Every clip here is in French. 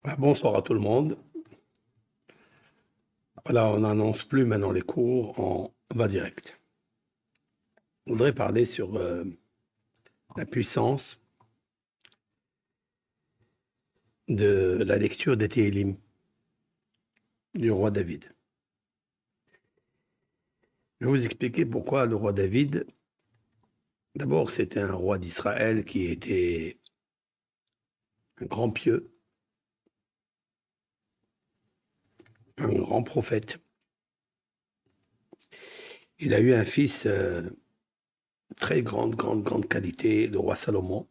Bonsoir à tout le monde. Voilà, on n'annonce plus maintenant les cours, on va direct. Je voudrais parler sur la puissance de la lecture des Télim du roi David. Je vais vous expliquer pourquoi le roi David, d'abord c'était un roi d'Israël qui était un grand pieux, un grand prophète. Il a eu un fils très grande qualité, le roi Salomon,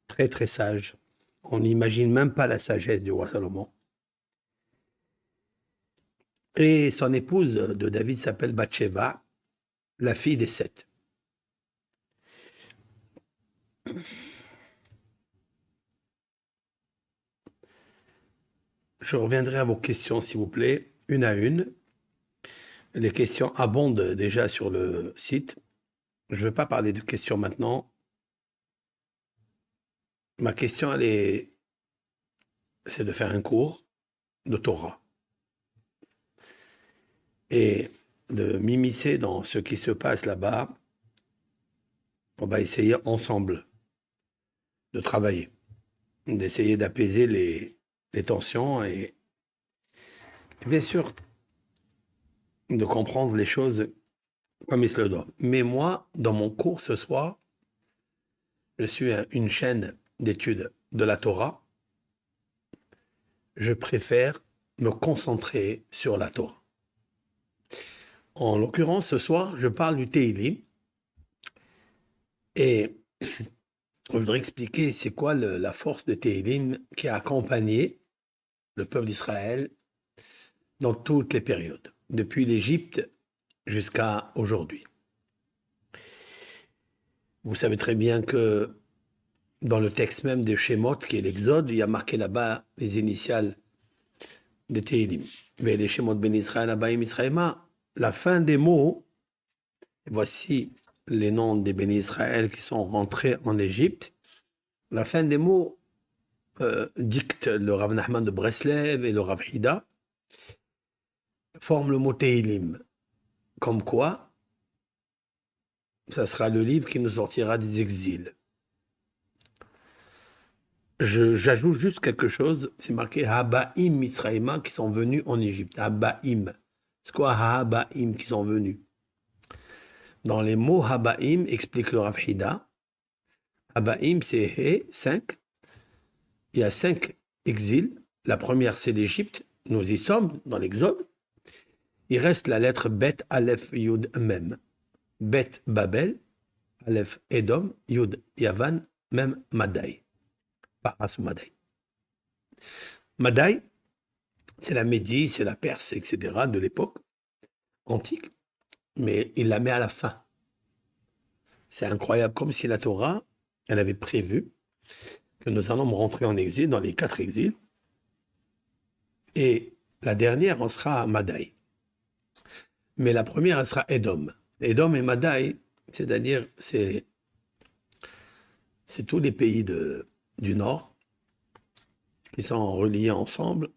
très très sage. On n'imagine même pas la sagesse du roi Salomon. Et son épouse de David s'appelle Bathsheba, la fille des sept. Je reviendrai à vos questions, s'il vous plaît, une à une. Les questions abondent déjà sur le site. Je ne vais pas parler de questions maintenant. Ma question, c'est de faire un cours de Torah et de m'immiscer dans ce qui se passe là-bas. On va essayer ensemble de travailler, d'essayer d'apaiser les tensions et bien sûr de comprendre les choses comme il se le doit. Mais moi, dans mon cours ce soir, je suis une chaîne d'études de la Torah. Je préfère me concentrer sur la Torah. En l'occurrence, ce soir, je parle du Teilim et je voudrais expliquer c'est quoi la force de Teilim qui a accompagné le peuple d'Israël dans toutes les périodes, depuis l'Égypte jusqu'à aujourd'hui. Vous savez très bien que dans le texte même de Shemot, qui est l'Exode, il y a marqué là-bas les initiales de Teilim. Mais les Shemot ben Israël, Abaïm Israëma, la fin des mots, voici les noms des bénis Israël qui sont rentrés en Égypte. La fin des mots dicte le Rav Nachman de Breslev et le Rav Hida, forment le mot Teilim. Comme quoi, ça sera le livre qui nous sortira des exils. J'ajoute juste quelque chose, c'est marqué Habaim Israëma qui sont venus en Égypte. Habaim. C'est quoi Habaim qui sont venus? Dans les mots Habaim, explique le Rav Hida, Habaim c'est 5. Il y a 5 exils. La première c'est l'Égypte. Nous y sommes dans l'Exode. Il reste la lettre Bet, Aleph, Yud, Mem. Bet, Babel, Aleph, Edom, Yud, Yavan, Mem, Madai. Paras ou Madai. Madai, c'est la Médie, c'est la Perse, etc. de l'époque antique, mais il la met à la fin. C'est incroyable, comme si la Torah, elle avait prévu que nous allons rentrer en exil, dans les 4 exils, et la dernière en sera Madai. Mais la première, elle sera Edom. Edom et Madai, c'est-à-dire, c'est tous les pays du Nord qui sont reliés ensemble.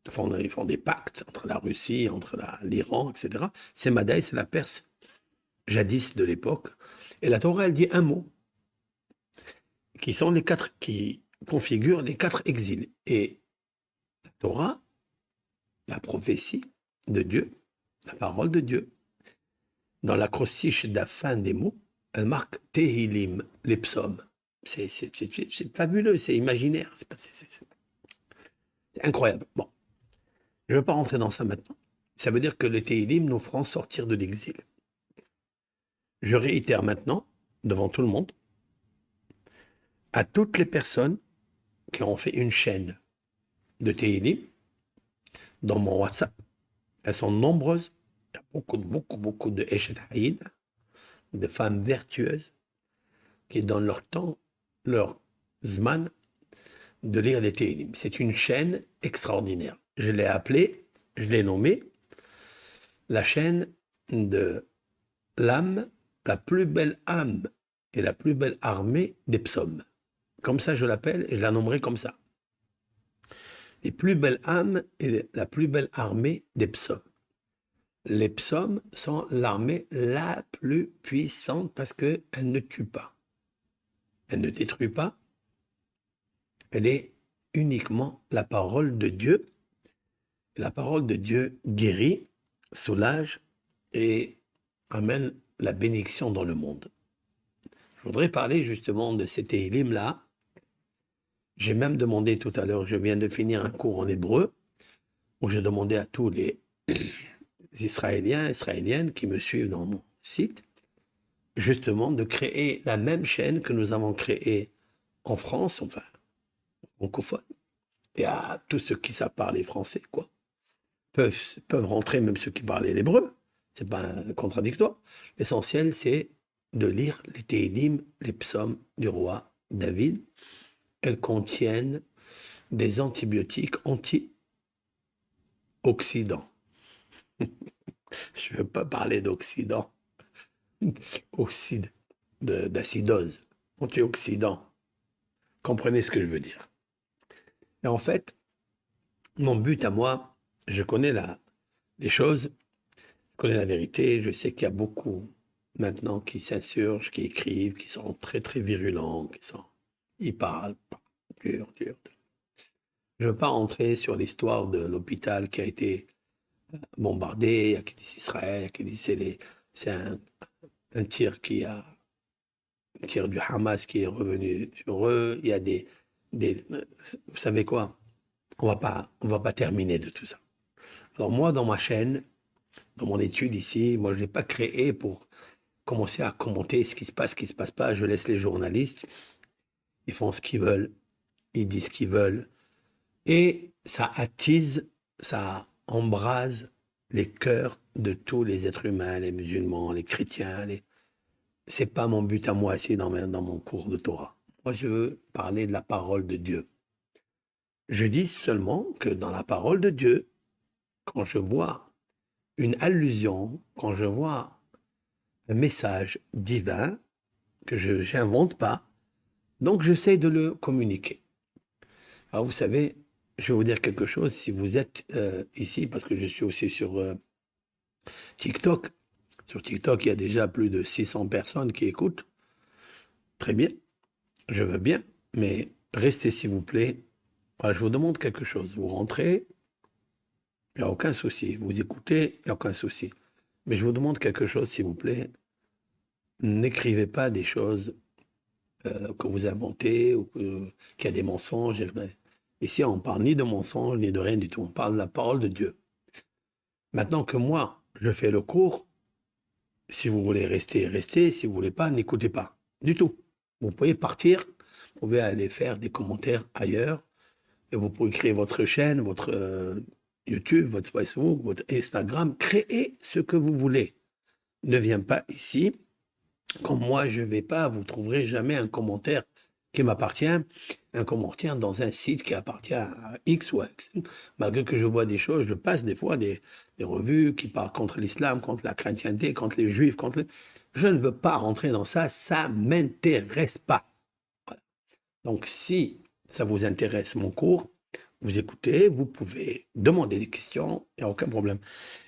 Ils font des pactes entre la Russie, entre l'Iran, etc. C'est Madai, c'est la Perse, jadis de l'époque. Et la Torah, elle dit un mot, qui sont les 4, qui configurent les 4 exils. Et la Torah, la prophétie de Dieu, la parole de Dieu, dans l'acrostiche de la fin des mots, elle marque Tehilim, les psaumes. C'est fabuleux, c'est imaginaire, c'est incroyable. Bon, je ne vais pas rentrer dans ça maintenant. Ça veut dire que le Tehilim nous feront sortir de l'exil. Je réitère maintenant, devant tout le monde, à toutes les personnes qui ont fait une chaîne de Tehilim dans mon WhatsApp. Elles sont nombreuses. Il y a beaucoup de Eshet Haïd, de femmes vertueuses qui donnent leur temps, leur zman, de lire les Télim. C'est une chaîne extraordinaire. Je l'ai appelée, je l'ai nommée la chaîne de l'âme, la plus belle âme et la plus belle armée des psaumes. Comme ça, je l'appelle et je la nommerai comme ça. Les plus belles âmes et la plus belle armée des psaumes. Les psaumes sont l'armée la plus puissante parce qu'elle ne tue pas. Elle ne détruit pas. Elle est uniquement la parole de Dieu. La parole de Dieu guérit, soulage et amène la bénédiction dans le monde. Je voudrais parler justement de cet Élim-là. J'ai même demandé tout à l'heure, je viens de finir un cours en hébreu, où j'ai demandé à tous les Israéliens, Israéliennes qui me suivent dans mon site, justement de créer la même chaîne que nous avons créée en France, enfin, francophone, et à tous ceux qui savent parler français, quoi, peuvent rentrer, même ceux qui parlent l'hébreu, c'est pas un contradictoire. L'essentiel, c'est de lire les Télim, les psaumes du roi David. Elles contiennent des antibiotiques anti-oxydants. Je ne veux pas parler d'oxydants, oxyde, d'acidose, antioxydants. Comprenez ce que je veux dire. Et en fait, mon but à moi, je connais les choses, je connais la vérité, je sais qu'il y a beaucoup maintenant qui s'insurgent, qui écrivent, qui sont très très virulents, ils parlent, dur. Je ne veux pas entrer sur l'histoire de l'hôpital qui a été bombardé, il y a qui disent Israël, il y a qui disent c'est un tir un tir du Hamas qui est revenu sur eux, il y a vous savez quoi? On va pas terminer de tout ça. Alors moi, dans ma chaîne, dans mon étude ici, moi je l'ai pas créé pour commencer à commenter ce qui se passe pas. Je laisse les journalistes, ils font ce qu'ils veulent, ils disent ce qu'ils veulent, et ça attise, ça embrase les cœurs de tous les êtres humains, les musulmans, les chrétiens. C'est pas mon but à moi ici dans mon cours de Torah. Moi, je veux parler de la parole de Dieu. Je dis seulement que dans la parole de Dieu, quand je vois une allusion, quand je vois un message divin que je n'invente pas, donc j'essaie de le communiquer. Alors vous savez, je vais vous dire quelque chose, si vous êtes ici, parce que je suis aussi sur TikTok, sur TikTok il y a déjà plus de 600 personnes qui écoutent, très bien, je veux bien, mais restez s'il vous plaît. Voilà, je vous demande quelque chose, vous rentrez, il n'y a aucun souci, vous écoutez, il n'y a aucun souci. Mais je vous demande quelque chose s'il vous plaît, n'écrivez pas des choses que vous inventez ou qu'il y a des mensonges. Ici, on ne parle ni de mensonges ni de rien du tout. On parle de la parole de Dieu. Maintenant que moi, je fais le cours, si vous voulez rester, restez. Si vous ne voulez pas, n'écoutez pas. Du tout. Vous pouvez partir, vous pouvez aller faire des commentaires ailleurs, et vous pouvez créer votre chaîne, votre YouTube, votre Facebook, votre Instagram. Créez ce que vous voulez. Ne viens pas ici. Comme moi, je ne vais pas, vous ne trouverez jamais un commentaire qui m'appartient, un commentaire dans un site qui appartient à X ou à X. Malgré que je vois des choses, je passe des fois des revues qui parlent contre l'islam, contre la chrétienté, contre les juifs, Je ne veux pas rentrer dans ça, ça ne m'intéresse pas. Voilà. Donc si ça vous intéresse mon cours, vous écoutez, vous pouvez demander des questions, il n'y a aucun problème.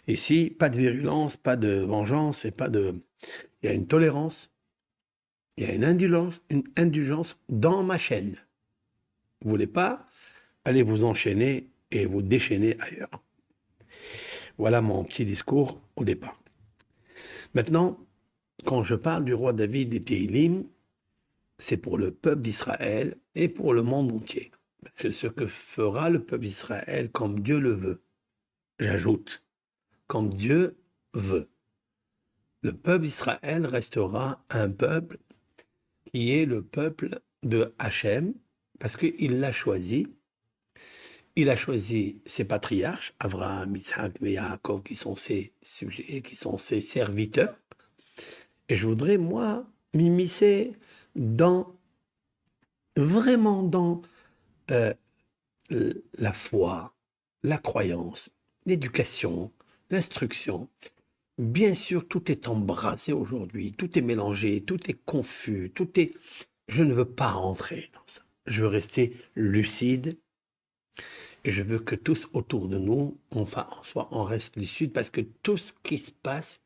Ici, pas de virulence, pas de vengeance, et pas de... Il y a une tolérance, il y a une indulgence dans ma chaîne. Vous voulez pas, allez vous enchaîner et vous déchaîner ailleurs. Voilà mon petit discours au départ. Maintenant, quand je parle du roi David et Téhilim, c'est pour le peuple d'Israël et pour le monde entier. Parce que ce que fera le peuple d'Israël comme Dieu le veut, j'ajoute, comme Dieu veut, le peuple d'Israël restera un peuple qui est le peuple de Hachem, parce qu'il l'a choisi. Il a choisi ses patriarches, Abraham, Isaac et Yaakov, qui sont ses sujets, qui sont ses serviteurs. Et je voudrais, moi, m'immiscer vraiment dans euh, la foi, la croyance, l'éducation, l'instruction. Bien sûr, tout est embrasé aujourd'hui, tout est mélangé, tout est confus, tout est Je ne veux pas rentrer dans ça. Je veux rester lucide et je veux que tous autour de nous, enfin, on reste lucide parce que tout ce qui se passe,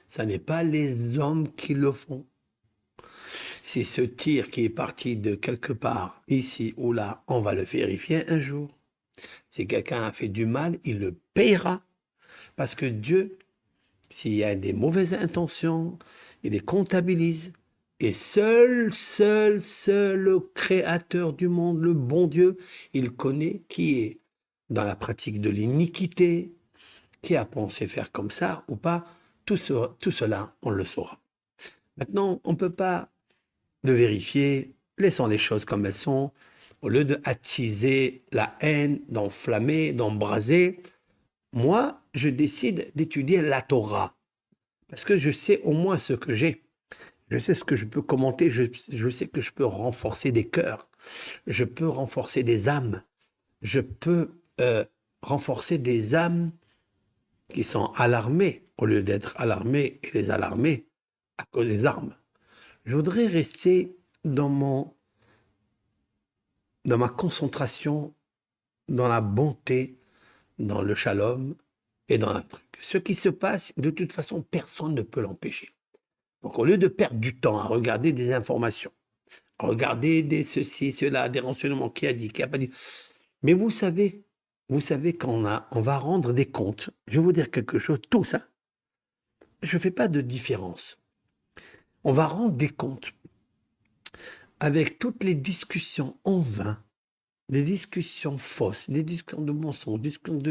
ça n'est pas les hommes qui le font. Si ce tir qui est parti de quelque part, ici ou là, on va le vérifier un jour. Si quelqu'un a fait du mal, il le paiera. Parce que Dieu, s'il y a des mauvaises intentions, il les comptabilise. Et seul le créateur du monde, le bon Dieu, il connaît qui est dans la pratique de l'iniquité, qui a pensé faire comme ça ou pas. Tout cela, on le saura. Maintenant, on ne peut pas le vérifier. Laissons les choses comme elles sont. Au lieu de attiser la haine, d'enflammer, d'embraser, moi, je décide d'étudier la Torah. Parce que je sais au moins ce que j'ai. Je sais ce que je peux commenter. Je sais que je peux renforcer des cœurs. Je peux renforcer des âmes. Je peux renforcer des âmes qui sont alarmées au lieu d'être alarmées et les alarmer à cause des armes. Je voudrais rester dans ma concentration, dans la bonté, dans le shalom et dans un truc. Ce qui se passe, de toute façon, personne ne peut l'empêcher. Donc, au lieu de perdre du temps à regarder des informations, à regarder des ceci, cela, des renseignements, qui a dit, qui a pas dit. Mais vous savez on va rendre des comptes. Je vais vous dire quelque chose, tout ça, je ne fais pas de différence. On va rendre des comptes avec toutes les discussions en vain, des discussions fausses, des discussions de mensonges, des discussions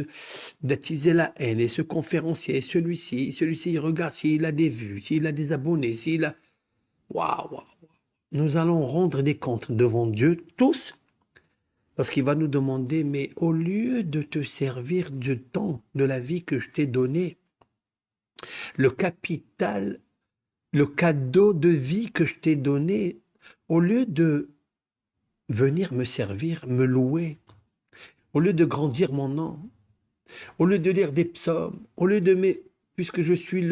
d'attiser la haine, et ce conférencier, celui-ci, il regarde s'il a des vues, s'il a des abonnés, s'il a... Waouh, waouh. Nous allons rendre des comptes devant Dieu, tous, parce qu'il va nous demander, mais au lieu de te servir du temps, de la vie que je t'ai donné, le capital, le cadeau de vie que je t'ai donné, au lieu de venir me servir, me louer, au lieu de grandir mon nom, au lieu de lire des psaumes, au lieu de puisque je suis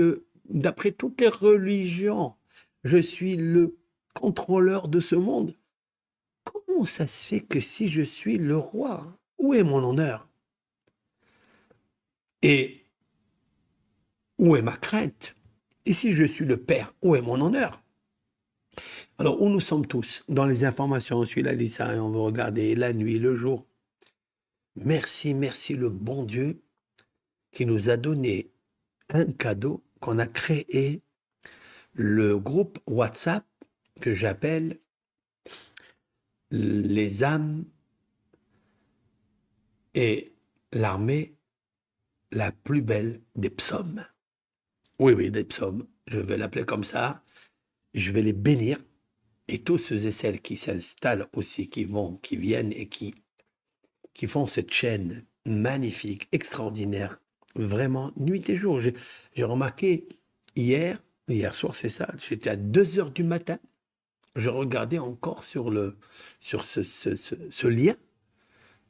d'après toutes les religions, je suis le contrôleur de ce monde. Comment ça se fait que si je suis le roi, où est mon honneur? Et où est ma crainte? Et si je suis le père, où est mon honneur? Alors, où nous sommes tous? Dans les informations, celui-là dit ça, et on va regarder la nuit, le jour. Merci, merci le bon Dieu qui nous a donné un cadeau, qu'on a créé le groupe WhatsApp que j'appelle les âmes et l'armée la plus belle des psaumes. Oui, oui, des psaumes. Je vais l'appeler comme ça. Je vais les bénir. Et tous ceux et celles qui s'installent aussi, qui viennent et qui font cette chaîne magnifique, extraordinaire, vraiment, nuit et jour. J'ai remarqué hier soir, c'est ça, j'étais à 2 heures du matin, je regardais encore sur ce lien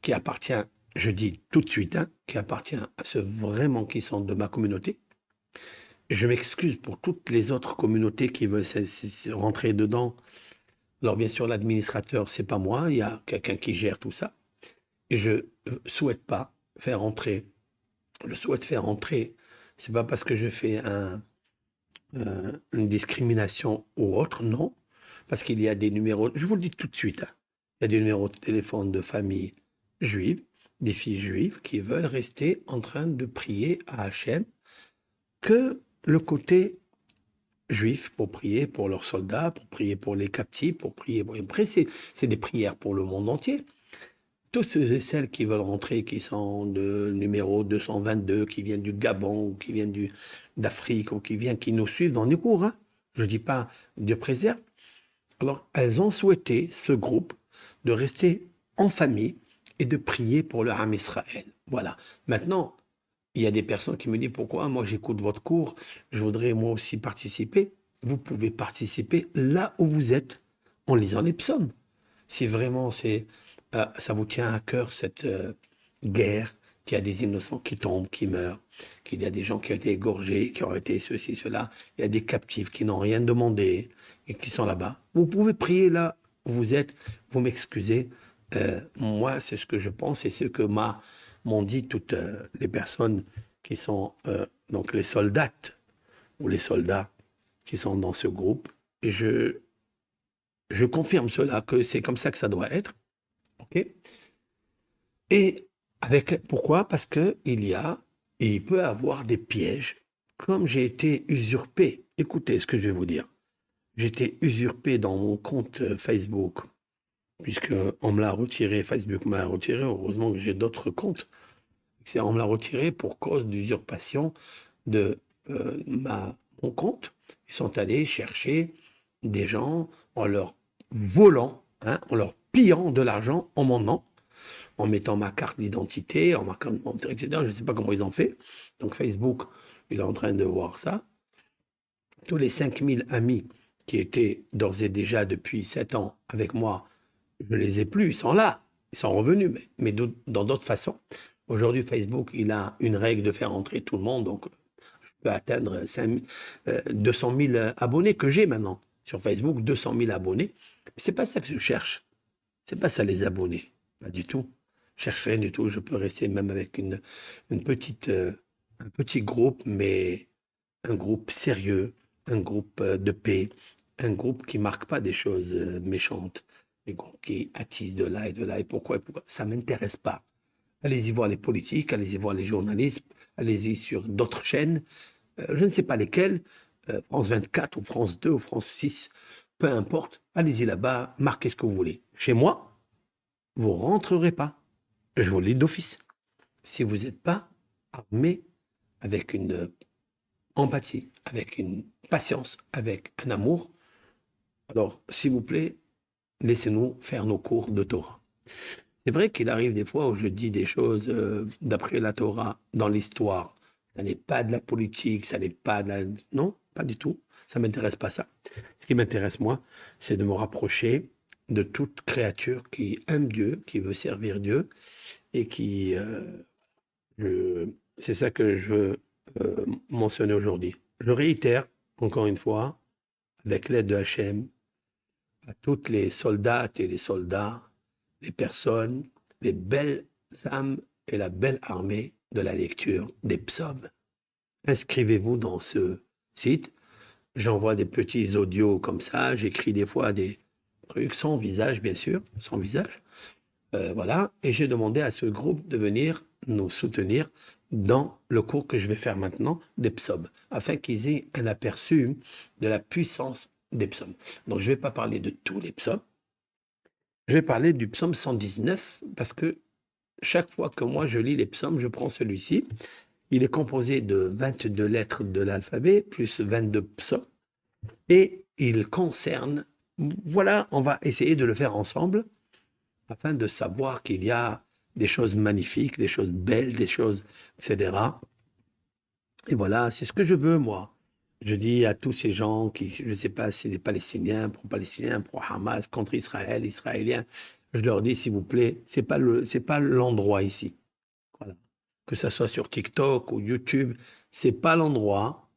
qui appartient, je dis tout de suite, hein, qui appartient à ceux vraiment qui sont de ma communauté. Je m'excuse pour toutes les autres communautés qui veulent rentrer dedans. Alors bien sûr, l'administrateur, c'est pas moi, il y a quelqu'un qui gère tout ça. Et je souhaite pas faire entrer. Je souhaite faire entrer. C'est pas parce que je fais une discrimination ou autre, non. Parce qu'il y a des numéros, je vous le dis tout de suite, hein, il y a des numéros de téléphone de familles juives, des filles juives qui veulent rester en train de prier à Hachem que le côté juif pour prier pour leurs soldats, pour prier pour les captifs, pour prier. Après, c'est des prières pour le monde entier. Tous ceux et celles qui veulent rentrer, qui sont de numéro 222, qui viennent du Gabon, ou qui viennent d'Afrique, ou qui nous suivent dans les cours, hein. Je ne dis pas Dieu préserve. Alors, elles ont souhaité, ce groupe, de rester en famille et de prier pour le Ham Israël. Voilà. Maintenant, il y a des personnes qui me disent pourquoi moi j'écoute votre cours, je voudrais moi aussi participer. Vous pouvez participer là où vous êtes en lisant les psaumes. Si vraiment ça vous tient à cœur cette guerre qu'il y a des innocents qui tombent, qui meurent, qu'il y a des gens qui ont été égorgés, qui ont été ceci, cela. Il y a des captifs qui n'ont rien demandé et qui sont là-bas. Vous pouvez prier là où vous êtes. Vous m'excusez. Moi, c'est ce que je pense et ce que m'ont dit toutes les personnes qui sont donc les soldates ou les soldats qui sont dans ce groupe. Et je confirme cela, que c'est comme ça que ça doit être. OK? Et pourquoi? Parce que il peut avoir des pièges. Comme j'ai été usurpé, écoutez ce que je vais vous dire. J'ai été usurpé dans mon compte Facebook, puisque on me l'a retiré, Facebook me l'a retiré. Heureusement que j'ai d'autres comptes. On me l'a retiré pour cause d'usurpation de mon compte. Ils sont allés chercher des gens en leur volant, hein, en leur pillant de l'argent en mon nom, en mettant ma carte d'identité, en marquant mon nom, etc. Je ne sais pas comment ils ont fait. Donc Facebook, il est en train de voir ça. Tous les 5000 amis qui étaient d'ores et déjà depuis 7 ans avec moi, je ne les ai plus, ils sont là, ils sont revenus, mais dans d'autres façons. Aujourd'hui, Facebook, il a une règle de faire entrer tout le monde, donc je peux atteindre 200 000 abonnés que j'ai maintenant sur Facebook, 200 000 abonnés. Mais c'est pas ça que je cherche. C'est pas ça les abonnés, pas du tout. Je cherche rien du tout. Je peux rester même avec une petite, un petit groupe, mais un groupe sérieux, un groupe de paix, un groupe qui marque pas des choses méchantes, mais qui attise de là et de là. Et pourquoi? Ça m'intéresse pas. Allez-y voir les politiques, allez-y voir les journalistes, allez-y sur d'autres chaînes, je ne sais pas lesquelles, France 24 ou France 2 ou France 6, peu importe. Allez-y là-bas, marquez ce que vous voulez. Chez moi, vous rentrerez pas. Je vous le dis d'office. Si vous n'êtes pas armé avec une empathie, avec une patience, avec un amour, alors s'il vous plaît, laissez-nous faire nos cours de Torah. C'est vrai qu'il arrive des fois où je dis des choses d'après la Torah dans l'histoire. Ça n'est pas de la politique, ça n'est pas de la... Non, pas du tout. Ça ne m'intéresse pas ça. Ce qui m'intéresse, moi, c'est de me rapprocher de toute créature qui aime Dieu, qui veut servir Dieu et qui... c'est ça que je veux mentionner aujourd'hui. Je réitère, encore une fois, avec l'aide de Hachem, à toutes les soldates et les soldats, les personnes, les belles âmes et la belle armée de la lecture des psaumes. Inscrivez-vous dans ce site. J'envoie des petits audios comme ça. J'écris des fois des trucs sans visage, bien sûr, sans visage. Voilà. Et j'ai demandé à ce groupe de venir nous soutenir dans le cours que je vais faire maintenant des psaumes, afin qu'ils aient un aperçu de la puissance des psaumes. Donc, je ne vais pas parler de tous les psaumes. Je vais parler du psaume 119 parce que chaque fois que moi je lis les psaumes, je prends celui-ci. Il est composé de 22 lettres de l'alphabet plus 22 psaumes et il concerne, voilà, on va essayer de le faire ensemble afin de savoir qu'il y a des choses magnifiques, des choses belles, des choses, etc. Et voilà, c'est ce que je veux, moi. Je dis à tous ces gens qui, je ne sais pas si c'est des Palestiniens, pro-Palestiniens, pro-Hamas, contre Israël, Israéliens, je leur dis, s'il vous plaît, c'est pas l'endroit ici. Voilà. Que ça soit sur TikTok ou YouTube, c'est pas l'endroit.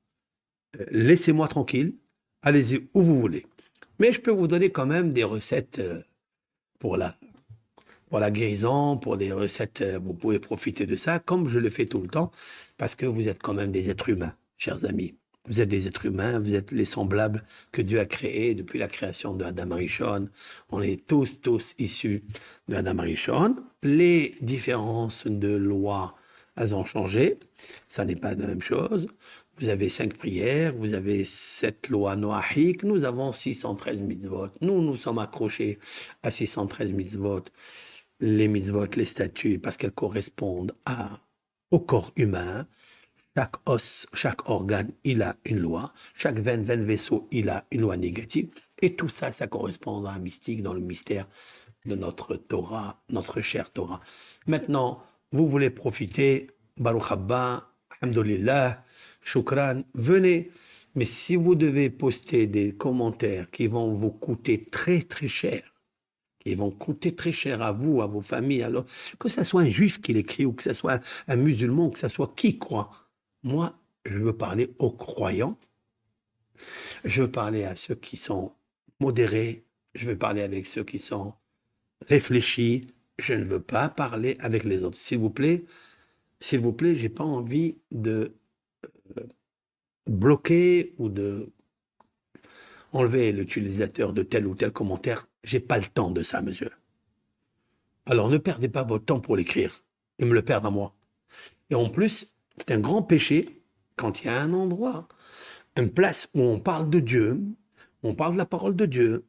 Laissez-moi tranquille. Allez-y où vous voulez. Mais je peux vous donner quand même des recettes pour la guérison, pour des recettes, vous pouvez profiter de ça, comme je le fais tout le temps, parce que vous êtes quand même des êtres humains, chers amis. Vous êtes des êtres humains, vous êtes les semblables que Dieu a créés depuis la création de Adam Arishon. On est tous issus de Adam Arishon. Les différences de loi, elles ont changé. Ça n'est pas la même chose. Vous avez 5 prières, vous avez 7 lois noahiques, nous avons 613 mitzvot. Nous sommes accrochés à 613 mitzvot. Les mitzvot, les statuts, parce qu'elles correspondent au corps humain. Chaque os, chaque organe, il a une loi. Chaque veine, vaisseau, il a une loi négative. Et tout ça, ça correspond à un mystique dans le mystère de notre Torah, notre chère Torah. Maintenant, vous voulez profiter, Baruch Haba, Alhamdulillah, Shukran, venez. Mais si vous devez poster des commentaires qui vont vous coûter très très cher, qui vont coûter très cher à vous, à vos familles. Alors, que ce soit un juif qui l'écrit, ou que ce soit un musulman, ou que ce soit qui croit. Moi, je veux parler aux croyants, je veux parler à ceux qui sont modérés, je veux parler avec ceux qui sont réfléchis, je ne veux pas parler avec les autres. S'il vous plaît, j'ai pas envie de bloquer ou de enlever l'utilisateur de tel ou tel commentaire. J'ai pas le temps de ça, monsieur. Alors ne perdez pas votre temps pour l'écrire et me le perdre à moi. Et en plus, c'est un grand péché quand il y a un endroit, une place où on parle de Dieu, on parle de la parole de Dieu,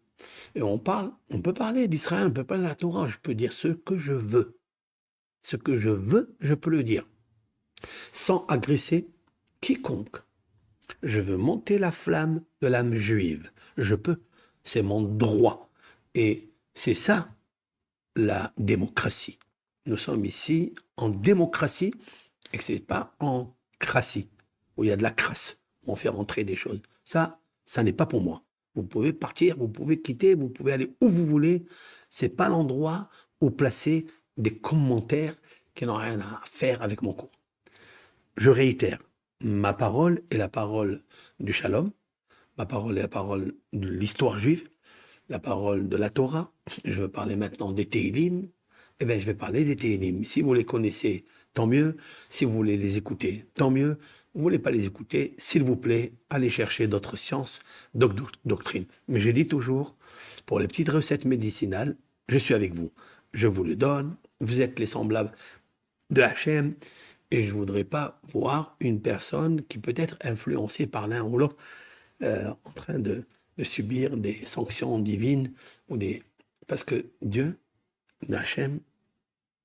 et on peut parler d'Israël, on peut parler de la Torah, je peux dire ce que je veux. Ce que je veux, je peux le dire, sans agresser quiconque. Je veux monter la flamme de l'âme juive. Je peux. C'est mon droit. Et c'est ça, la démocratie. Nous sommes ici en démocratie et que ce n'est pas en cratie, où il y a de la crasse, où on fait rentrer des choses. Ça n'est pas pour moi. Vous pouvez partir, vous pouvez quitter, vous pouvez aller où vous voulez. Ce n'est pas l'endroit où placer des commentaires qui n'ont rien à faire avec mon cours. Je réitère, ma parole est la parole du shalom, ma parole est la parole de l'histoire juive, la parole de la Torah. Je veux parler maintenant des Tehillim. Eh bien, je vais parler des Tehillim. Si vous les connaissez, tant mieux. Si vous voulez les écouter, tant mieux. Vous ne voulez pas les écouter, s'il vous plaît, allez chercher d'autres sciences, d'autres doctrines. Mais je dis toujours, pour les petites recettes médicinales, je suis avec vous. Je vous le donne. Vous êtes les semblables de Hachem. Et je ne voudrais pas voir une personne qui peut être influencée par l'un ou l'autre en train de subir des sanctions divines ou des... Parce que Dieu, Hachem,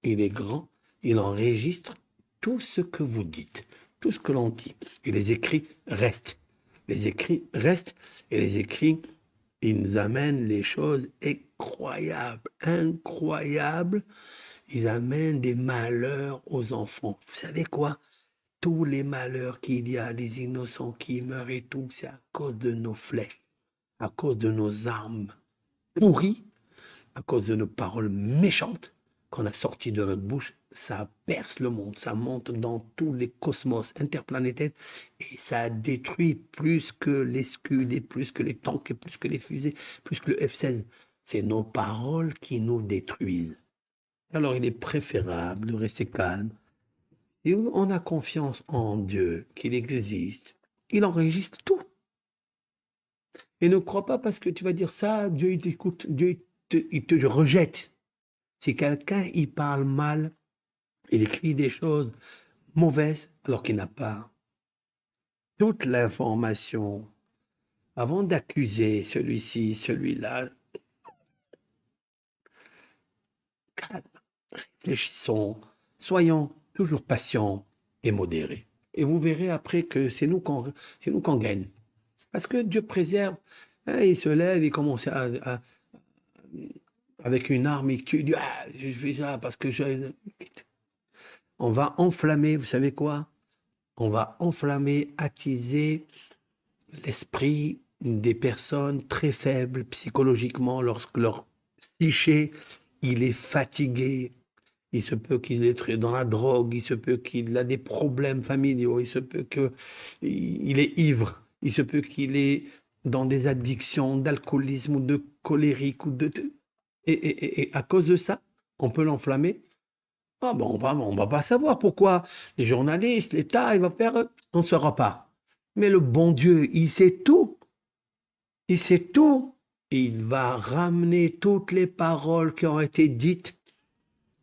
il est grand, il enregistre tout ce que vous dites, tout ce que l'on dit. Et les écrits restent. Les écrits restent et les écrits, ils nous amènent les choses incroyables, incroyables. Ils amènent des malheurs aux enfants. Vous savez quoi? Tous les malheurs qu'il y a, les innocents qui meurent et tout, c'est à cause de nos flèches, à cause de nos armes pourries, à cause de nos paroles méchantes qu'on a sorties de notre bouche. Ça perce le monde, ça monte dans tous les cosmos interplanétaires et ça détruit plus que les Scud et plus que les tanks et plus que les fusées, plus que le F-16. C'est nos paroles qui nous détruisent. Alors il est préférable de rester calme. Et on a confiance en Dieu, qu'il existe. Il enregistre tout. Et ne crois pas parce que tu vas dire ça, Dieu il t'écoute, Dieu il te rejette. Si quelqu'un il parle mal, il écrit des choses mauvaises alors qu'il n'a pas toute l'information, avant d'accuser celui-ci, celui-là, calme, réfléchissons, soyons toujours patients et modérés. Et vous verrez après que c'est nous qu'on gagne. Parce que Dieu préserve. Hein, il se lève, il commence avec une arme, il tue. Il dit, ah, je fais ça parce que je... On va enflammer, vous savez quoi? On va enflammer, attiser l'esprit des personnes très faibles psychologiquement lorsque leur psyché, il est fatigué. Il se peut qu'il est dans la drogue, il se peut qu'il a des problèmes familiaux, il se peut qu'il est ivre, il se peut qu'il est dans des addictions d'alcoolisme ou de colérique. Et à cause de ça, on peut l'enflammer. Ah bon, on va pas savoir pourquoi les journalistes, l'État, il va faire, on ne saura pas. Mais le bon Dieu, il sait tout. Il sait tout. Il va ramener toutes les paroles qui ont été dites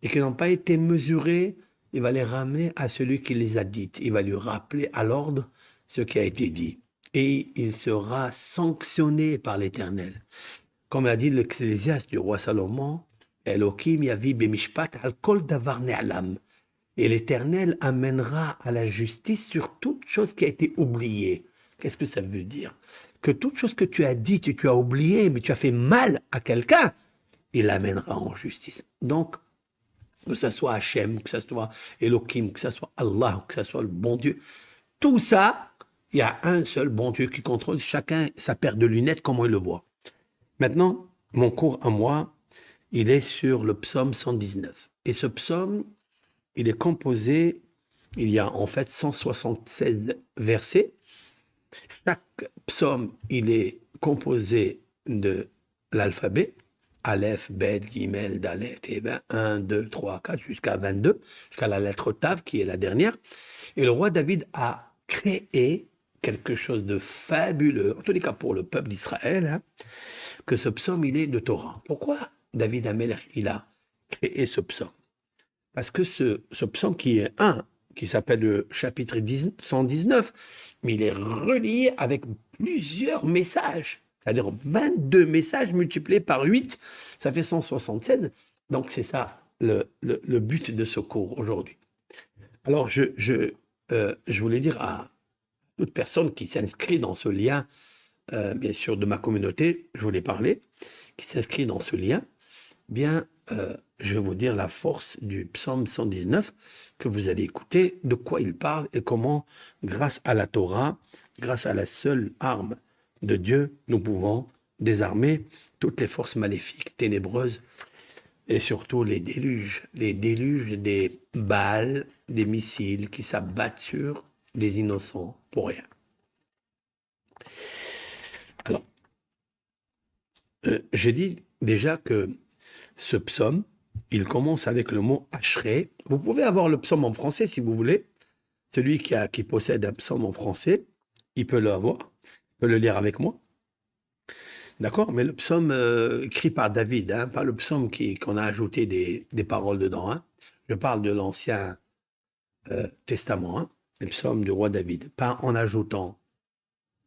et qui n'ont pas été mesurées. Il va les ramener à celui qui les a dites. Il va lui rappeler à l'ordre ce qui a été dit. Et il sera sanctionné par l'Éternel. Comme a dit l'Ecclésiaste du roi Salomon, Elohim yavi bemishpat al kol davar ne'alam. Et l'Éternel amènera à la justice sur toute chose qui a été oubliée. Qu'est-ce que ça veut dire? Que toute chose que tu as dite et tu as oublié, mais tu as fait mal à quelqu'un, il l'amènera en justice. Donc, que ce soit Hachem, que ce soit Elohim, que ce soit Allah, que ce soit le bon Dieu, tout ça, il y a un seul bon Dieu qui contrôle chacun sa paire de lunettes, comment il le voit. Maintenant, mon cours à moi, il est sur le psaume 119. Et ce psaume, il est composé, il y a en fait 176 versets. Chaque psaume, il est composé de l'alphabet, Aleph, Bet, Gimel, Dalet, et ben 1, 2, 3, 4, jusqu'à 22, jusqu'à la lettre Tav, qui est la dernière. Et le roi David a créé quelque chose de fabuleux, en tous les cas pour le peuple d'Israël, hein, que ce psaume, il est de Torah. Pourquoi David Amelech, il a créé ce psaume? Parce que ce psaume qui est un, qui s'appelle le chapitre 119, mais il est relié avec plusieurs messages, c'est-à-dire 22 messages multipliés par 8, ça fait 176. Donc c'est ça le but de ce cours aujourd'hui. Alors je voulais dire à toute personne qui s'inscrit dans ce lien, bien sûr de ma communauté, je voulais parler, qui s'inscrit dans ce lien, bien, je vais vous dire la force du psaume 119 que vous allez écouter, de quoi il parle et comment, grâce à la Torah, grâce à la seule arme de Dieu, nous pouvons désarmer toutes les forces maléfiques, ténébreuses et surtout les déluges des balles, des missiles qui s'abattent sur les innocents pour rien. Alors, j'ai dit déjà que ce psaume, il commence avec le mot Ashrei. Vous pouvez avoir le psaume en français si vous voulez. Celui qui possède un psaume en français, il peut l'avoir, il peut le lire avec moi. D'accord? Mais le psaume écrit par David, hein, pas le psaume qu'on a ajouté des paroles dedans. Hein. Je parle de l'Ancien Testament, hein, le psaume du roi David, pas en ajoutant.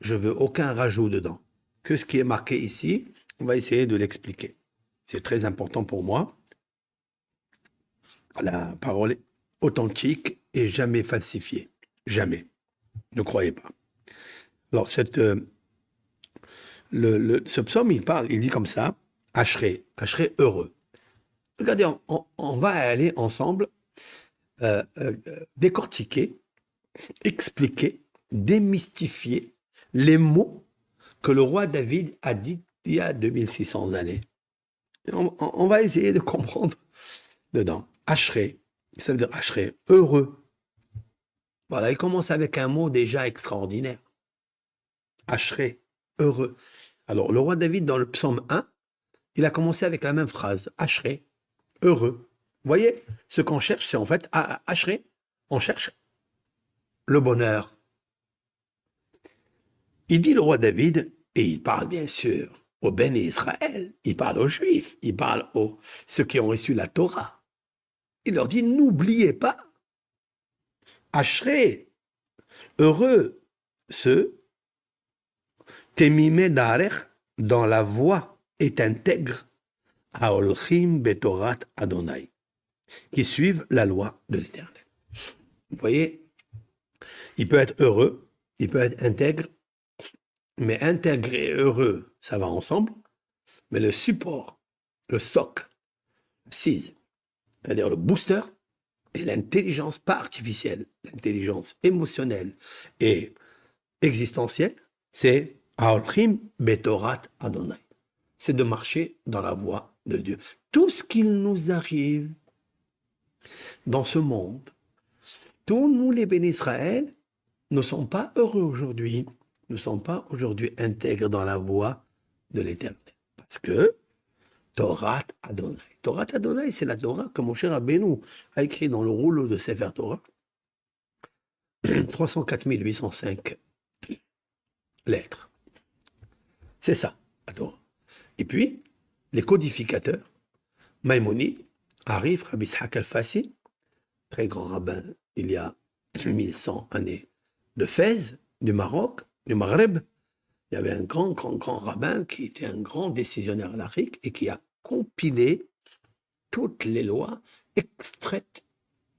Je veux aucun rajout dedans. Que ce qui est marqué ici, on va essayer de l'expliquer. C'est très important pour moi. La parole est authentique et jamais falsifiée. Jamais. Ne croyez pas. Alors, ce psaume, il dit comme ça, Ashrei heureux. Regardez, on va aller ensemble décortiquer, expliquer, démystifier les mots que le roi David a dit il y a 2600 années. On va essayer de comprendre dedans. Ashrei, ça veut dire Ashrei, heureux. Voilà, il commence avec un mot déjà extraordinaire. Ashrei, heureux. Alors, le roi David, dans le psaume 1, il a commencé avec la même phrase. Ashrei, heureux. Vous voyez, ce qu'on cherche, c'est en fait, Ashrei, on cherche le bonheur. Il dit le roi David, et il parle bien sûr aux bénis Israël, il parle aux Juifs, il parle aux ceux qui ont reçu la Torah. Il leur dit, n'oubliez pas, Ashrei, heureux, ceux, Temimé Darech, dans la voie est intègre, Aolchim Betorat Adonai, qui suivent la loi de l'Éternel. Vous voyez, il peut être heureux, il peut être intègre, mais intègre et heureux, ça va ensemble, mais le support, le socle, l'assise, c'est-à-dire le booster, et l'intelligence, pas artificielle, l'intelligence émotionnelle et existentielle, c'est Aolchim Betorat Adonai. C'est de marcher dans la voie de Dieu. Tout ce qu'il nous arrive dans ce monde, tous nous les bénis Israël, ne sont pas heureux aujourd'hui, ne sont pas aujourd'hui intègres dans la voie de l'Éternel. Parce que Torah Adonai. Torah Adonai, c'est la Torah que Moshe Rabbeinu a écrit dans le rouleau de Sefer Torah. 304 805 lettres. C'est ça, la Torah. Et puis, les codificateurs, Maïmonide, Arif, Rabbi Ishaq al-Fassi, très grand rabbin il y a 1100 années, de Fès, du Maroc, du Maghreb. Il y avait un grand rabbin qui était un grand décisionnaire en Afrique et qui a compilé toutes les lois extraites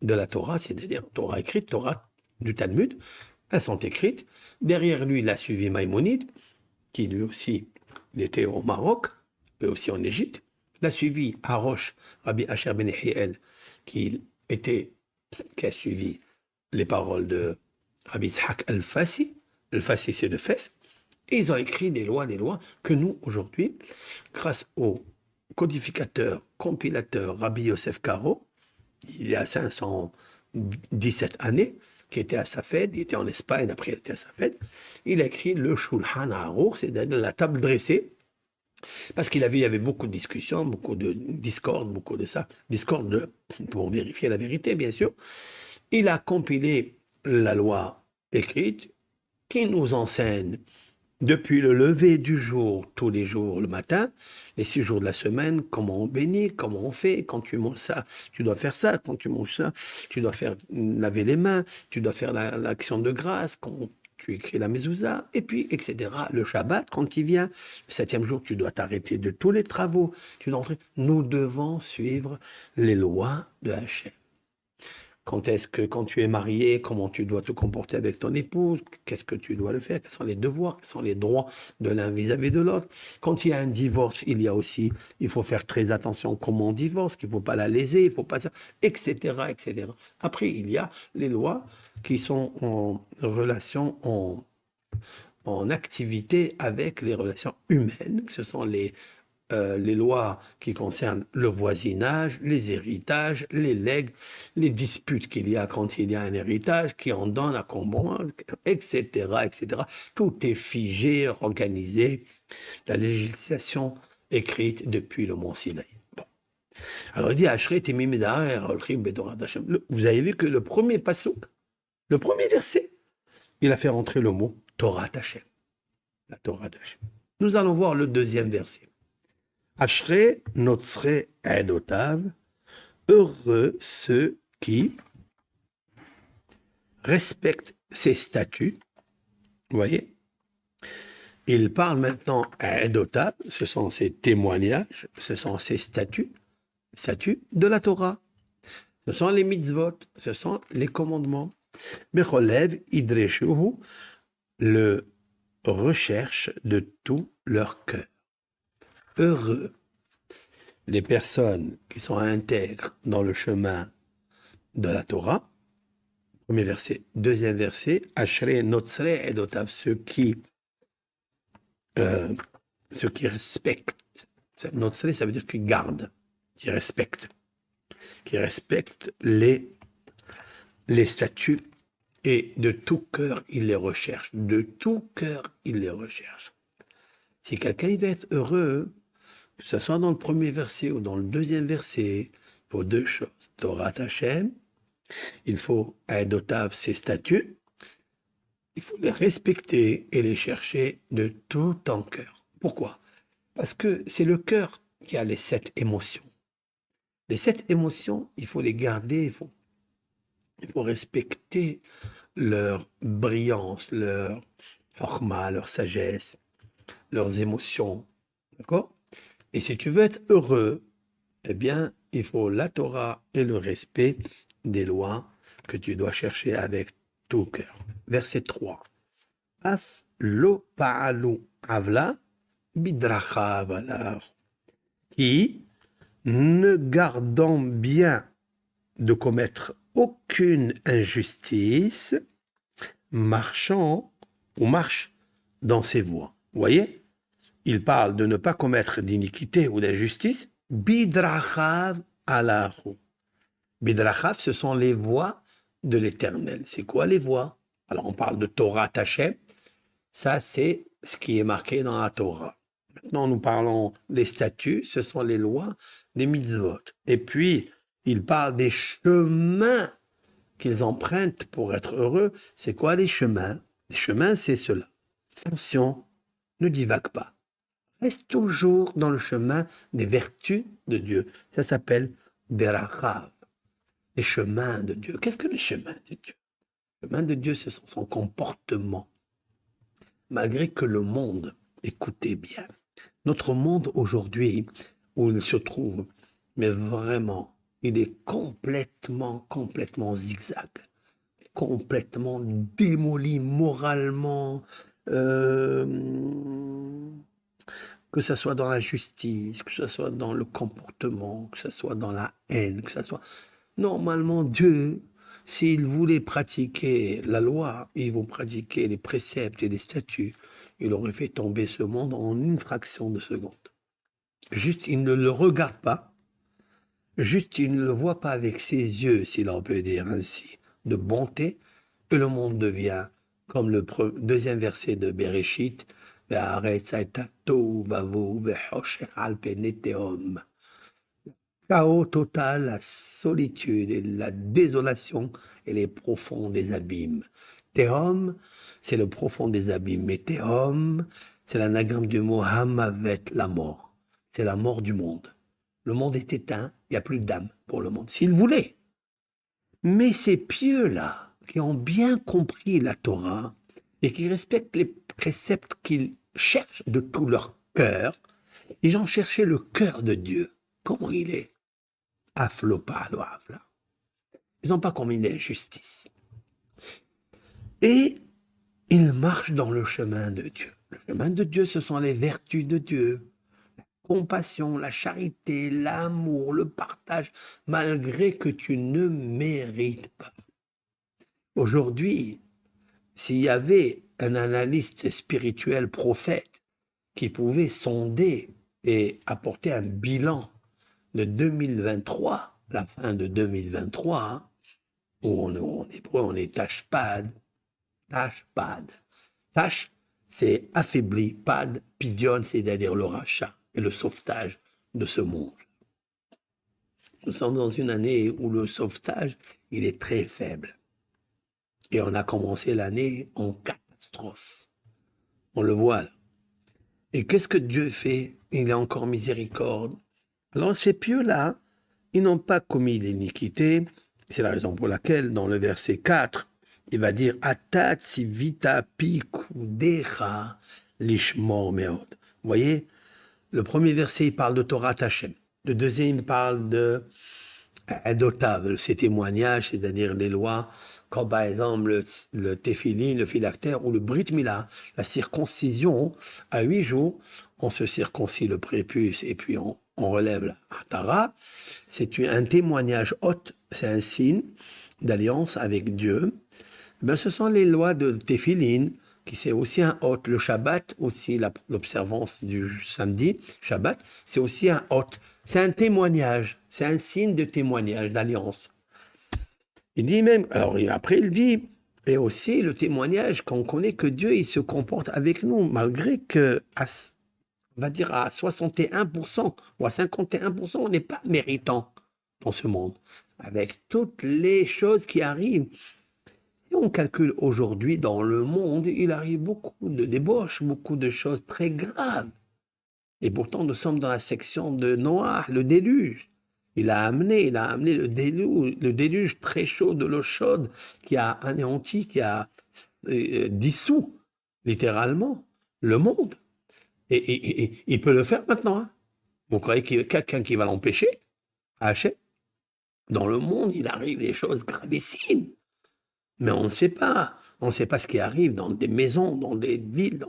de la Torah, c'est-à-dire Torah écrite, Torah du Talmud, elles sont écrites. Derrière lui, il a suivi Maïmonide, qui lui aussi, il était au Maroc, mais aussi en Égypte. Il a suivi Harosh, Rabbi Asher Ben Yehiel, qui a suivi les paroles de Rabbi Ishaq al-Fassi. Al-Fassi, c'est de Fès. Et ils ont écrit des lois que nous, aujourd'hui, grâce aux codificateur, compilateur, Rabbi Yosef Karo, il y a 517 années, qui était à Safed, il était en Espagne, après il était à Safed, il a écrit le Shulchan Aruch, c'est-à-dire la table dressée, parce il y avait beaucoup de discussions, beaucoup de discordes, beaucoup de ça, discorde pour vérifier la vérité, bien sûr. Il a compilé la loi écrite qui nous enseigne depuis le lever du jour, tous les jours le matin, les 6 jours de la semaine, comment on bénit, comment on fait, quand tu manges ça, tu dois faire ça, quand tu manges ça, tu dois faire laver les mains, tu dois faire l'action de grâce, quand tu écris la mezouza, et puis, etc. Le Shabbat, quand il vient, le 7e jour, tu dois t'arrêter de tous les travaux, tu dois entrer. Nous devons suivre les lois de Hachem. Quand tu es marié, comment tu dois te comporter avec ton épouse, qu'est-ce que tu dois le faire, quels sont les devoirs, quels sont les droits de l'un vis-à-vis de l'autre. Quand il y a un divorce, il faut faire très attention comment on divorce, qu'il ne faut pas la léser, il ne faut pas ça, etc., etc. Après, il y a les lois qui sont en relation, en activité avec les relations humaines, ce sont les lois qui concernent le voisinage, les héritages, les legs, les disputes qu'il y a quand il y a un héritage, qui en donne à combien, etc., etc. Tout est figé, organisé, la législation écrite depuis le mont Sinaï. Bon. Alors il dit, vous avez vu que le premier passouk, le premier verset, il a fait rentrer le mot Torah Hashem, la Torah d'Hachem. Nous allons voir le deuxième verset. Ashrei notzre edotav, heureux ceux qui respectent ses statuts. Vous voyez, il parle maintenant à edotav, ce sont ses témoignages, ce sont ses statuts de la Torah. Ce sont les mitzvot, ce sont les commandements. Becholev idreshuhu, le recherche de tout leur cœur. Heureux les personnes qui sont intègres dans le chemin de la Torah. Premier verset. Deuxième verset. Ashrei notzre edotav, ceux qui respectent. Notzre, ça veut dire qu'ils gardent, qui respectent les statuts, et de tout cœur, ils les recherchent. De tout cœur, ils les recherchent. Si quelqu'un veut être heureux, que ce soit dans le premier verset ou dans le deuxième verset, il faut deux choses. Torah Hashem, il faut Edotav, ses statuts, il faut les respecter et les chercher de tout ton cœur. Pourquoi? Parce que c'est le cœur qui a les 7 émotions. Les 7 émotions, il faut les garder, il faut respecter leur brillance, leur chorma, leur sagesse, leurs émotions. D'accord? Et si tu veux être heureux, eh bien, il faut la Torah et le respect des lois que tu dois chercher avec tout cœur. Verset 3. As lo pa'alu avla bidrachav alar. Qui, ne gardant bien de commettre aucune injustice, marche dans ses voies. Vous voyez? Il parle de ne pas commettre d'iniquité ou d'injustice. Bidrachav alahu. Bidrachav, ce sont les voies de l'Éternel. C'est quoi les voies? Alors, on parle de Torah Hashem. Ça, c'est ce qui est marqué dans la Torah. Maintenant, nous parlons des statuts. Ce sont les lois des mitzvot. Et puis, il parle des chemins qu'ils empruntent pour être heureux. C'est quoi les chemins? Les chemins, c'est cela. Attention, ne divague pas. Reste toujours dans le chemin des vertus de Dieu. Ça s'appelle Derachav, les chemins de Dieu. Qu'est-ce que les chemins de Dieu? Le chemin de Dieu, c'est son comportement. Malgré que le monde, écoutez bien, notre monde aujourd'hui, où il se trouve, mais vraiment, il est complètement zigzag, complètement démoli moralement, que ce soit dans la justice, que ce soit dans le comportement, que ce soit dans la haine, que ce soit... Normalement, Dieu, s'il voulait pratiquer la loi, il voulait pratiquer les préceptes et les statuts, il aurait fait tomber ce monde en une fraction de seconde. Juste, il ne le regarde pas. Juste, il ne le voit pas avec ses yeux, si l'on peut dire ainsi, de bonté, et le monde devient, comme le deuxième verset de Bereshit, chaos total, la solitude et la désolation et les profonds des abîmes. Tehom, c'est le profond des abîmes, mais Tehom, c'est l'anagramme du mot Hamavet, la mort. C'est la mort du monde. Le monde est éteint, il n'y a plus d'âme pour le monde, s'il voulait. Mais ces pieux-là, qui ont bien compris la Torah et qui respectent les préceptes qu'ils cherchent de tout leur cœur, ils ont cherché le cœur de Dieu. Comment il est? Aflopa, là. Ils n'ont pas commis l'injustice. Et ils marchent dans le chemin de Dieu. Le chemin de Dieu, ce sont les vertus de Dieu. Compassion, la charité, l'amour, le partage, malgré que tu ne mérites pas. Aujourd'hui, s'il y avait un analyste spirituel prophète qui pouvait sonder et apporter un bilan de 2023, la fin de 2023, hein, où en hébreu on est tashpad, tashpad. Tash, c'est affaibli, pad, pidion, c'est-à-dire le rachat et le sauvetage de ce monde. Nous sommes dans une année où le sauvetage, il est très faible. Et on a commencé l'année en catastrophe. On le voit là. Et qu'est-ce que Dieu fait? Il est encore miséricorde. Alors ces pieux-là, ils n'ont pas commis l'iniquité. C'est la raison pour laquelle, dans le verset 4, il va dire Atat sivita pikudecha lishmor meod. Vous voyez, le premier verset, il parle de Torah Hashem. Le deuxième, il parle de Adotav, ces témoignages, c'est-à-dire les lois, comme par exemple le téphilin, le phylactère ou le brit mila, la circoncision à 8 jours, on se circoncie le prépuce et puis on relève la hatara. C'est un témoignage haute, c'est un signe d'alliance avec Dieu. Ben, ce sont les lois de téphilin, qui c'est aussi un hôte. Le Shabbat, aussi l'observance du samedi, Shabbat, c'est aussi un hôte. C'est un témoignage, c'est un signe de témoignage, d'alliance. Il dit même, alors après il dit, et aussi le témoignage qu'on connaît que Dieu, il se comporte avec nous, malgré que, on va dire à 61% ou à 51%, on n'est pas méritant dans ce monde, avec toutes les choses qui arrivent. Si on calcule aujourd'hui dans le monde, il arrive beaucoup de débauches, beaucoup de choses très graves. Et pourtant, nous sommes dans la section de Noah, le déluge. Il a amené le déluge très chaud de l'eau chaude qui a anéanti, qui a dissous, littéralement, le monde. Et il peut le faire maintenant. Hein. Vous croyez qu'il y a quelqu'un qui va l'empêcher? Hachem. Dans le monde, il arrive des choses gravissimes. Mais on ne sait pas. On ne sait pas ce qui arrive dans des maisons, dans des villes,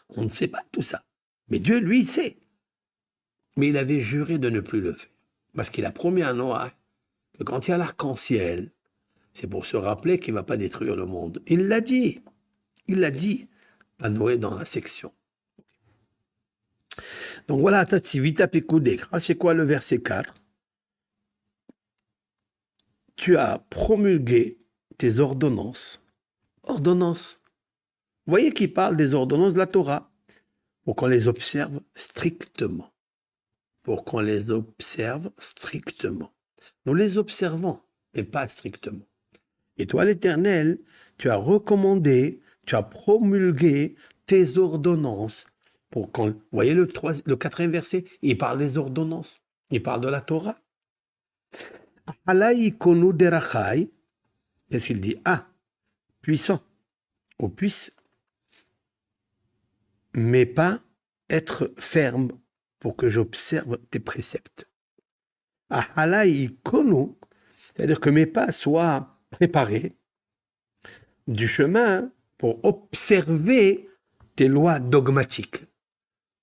on ne sait pas tout ça. Mais Dieu, lui, il sait. Mais il avait juré de ne plus le faire. Parce qu'il a promis à Noah que quand il y a l'arc-en-ciel, c'est pour se rappeler qu'il ne va pas détruire le monde. Il l'a dit. Il l'a dit à Noé dans la section. Donc voilà, Tatsivita Pekudekra, c'est quoi le verset 4? Tu as promulgué tes ordonnances. Ordonnances. Vous voyez qu'il parle des ordonnances de la Torah pour qu'on les observe strictement. Pour qu'on les observe strictement. Nous les observons, mais pas strictement. Et toi, l'Éternel, tu as recommandé, tu as promulgué tes ordonnances. Pour qu'on, vous voyez le 4e verset, il parle des ordonnances, il parle de la Torah. Qu'est-ce qu'il dit? Ah, puissant, ou puisse, mais pas être ferme pour que j'observe tes préceptes. C'est-à-dire que mes pas soient préparés du chemin pour observer tes lois dogmatiques.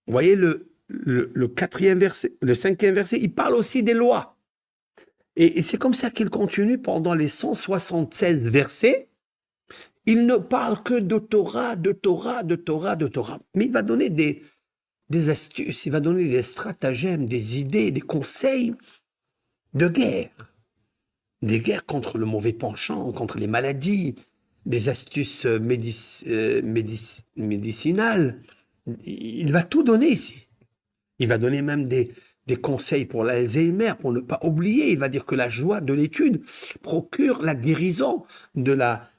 Vous voyez le 4e verset, le 5e verset, il parle aussi des lois. Et c'est comme ça qu'il continue pendant les 176 versets. Il ne parle que de Torah, de Torah, de Torah, de Torah. Mais il va donner des des astuces, il va donner des stratagèmes, des idées, des conseils de guerre. Des guerres contre le mauvais penchant, contre les maladies, des astuces médicinales. Il va tout donner ici. Il va donner même des conseils pour l'Alzheimer, pour ne pas oublier. Il va dire que la joie de l'étude procure la guérison de la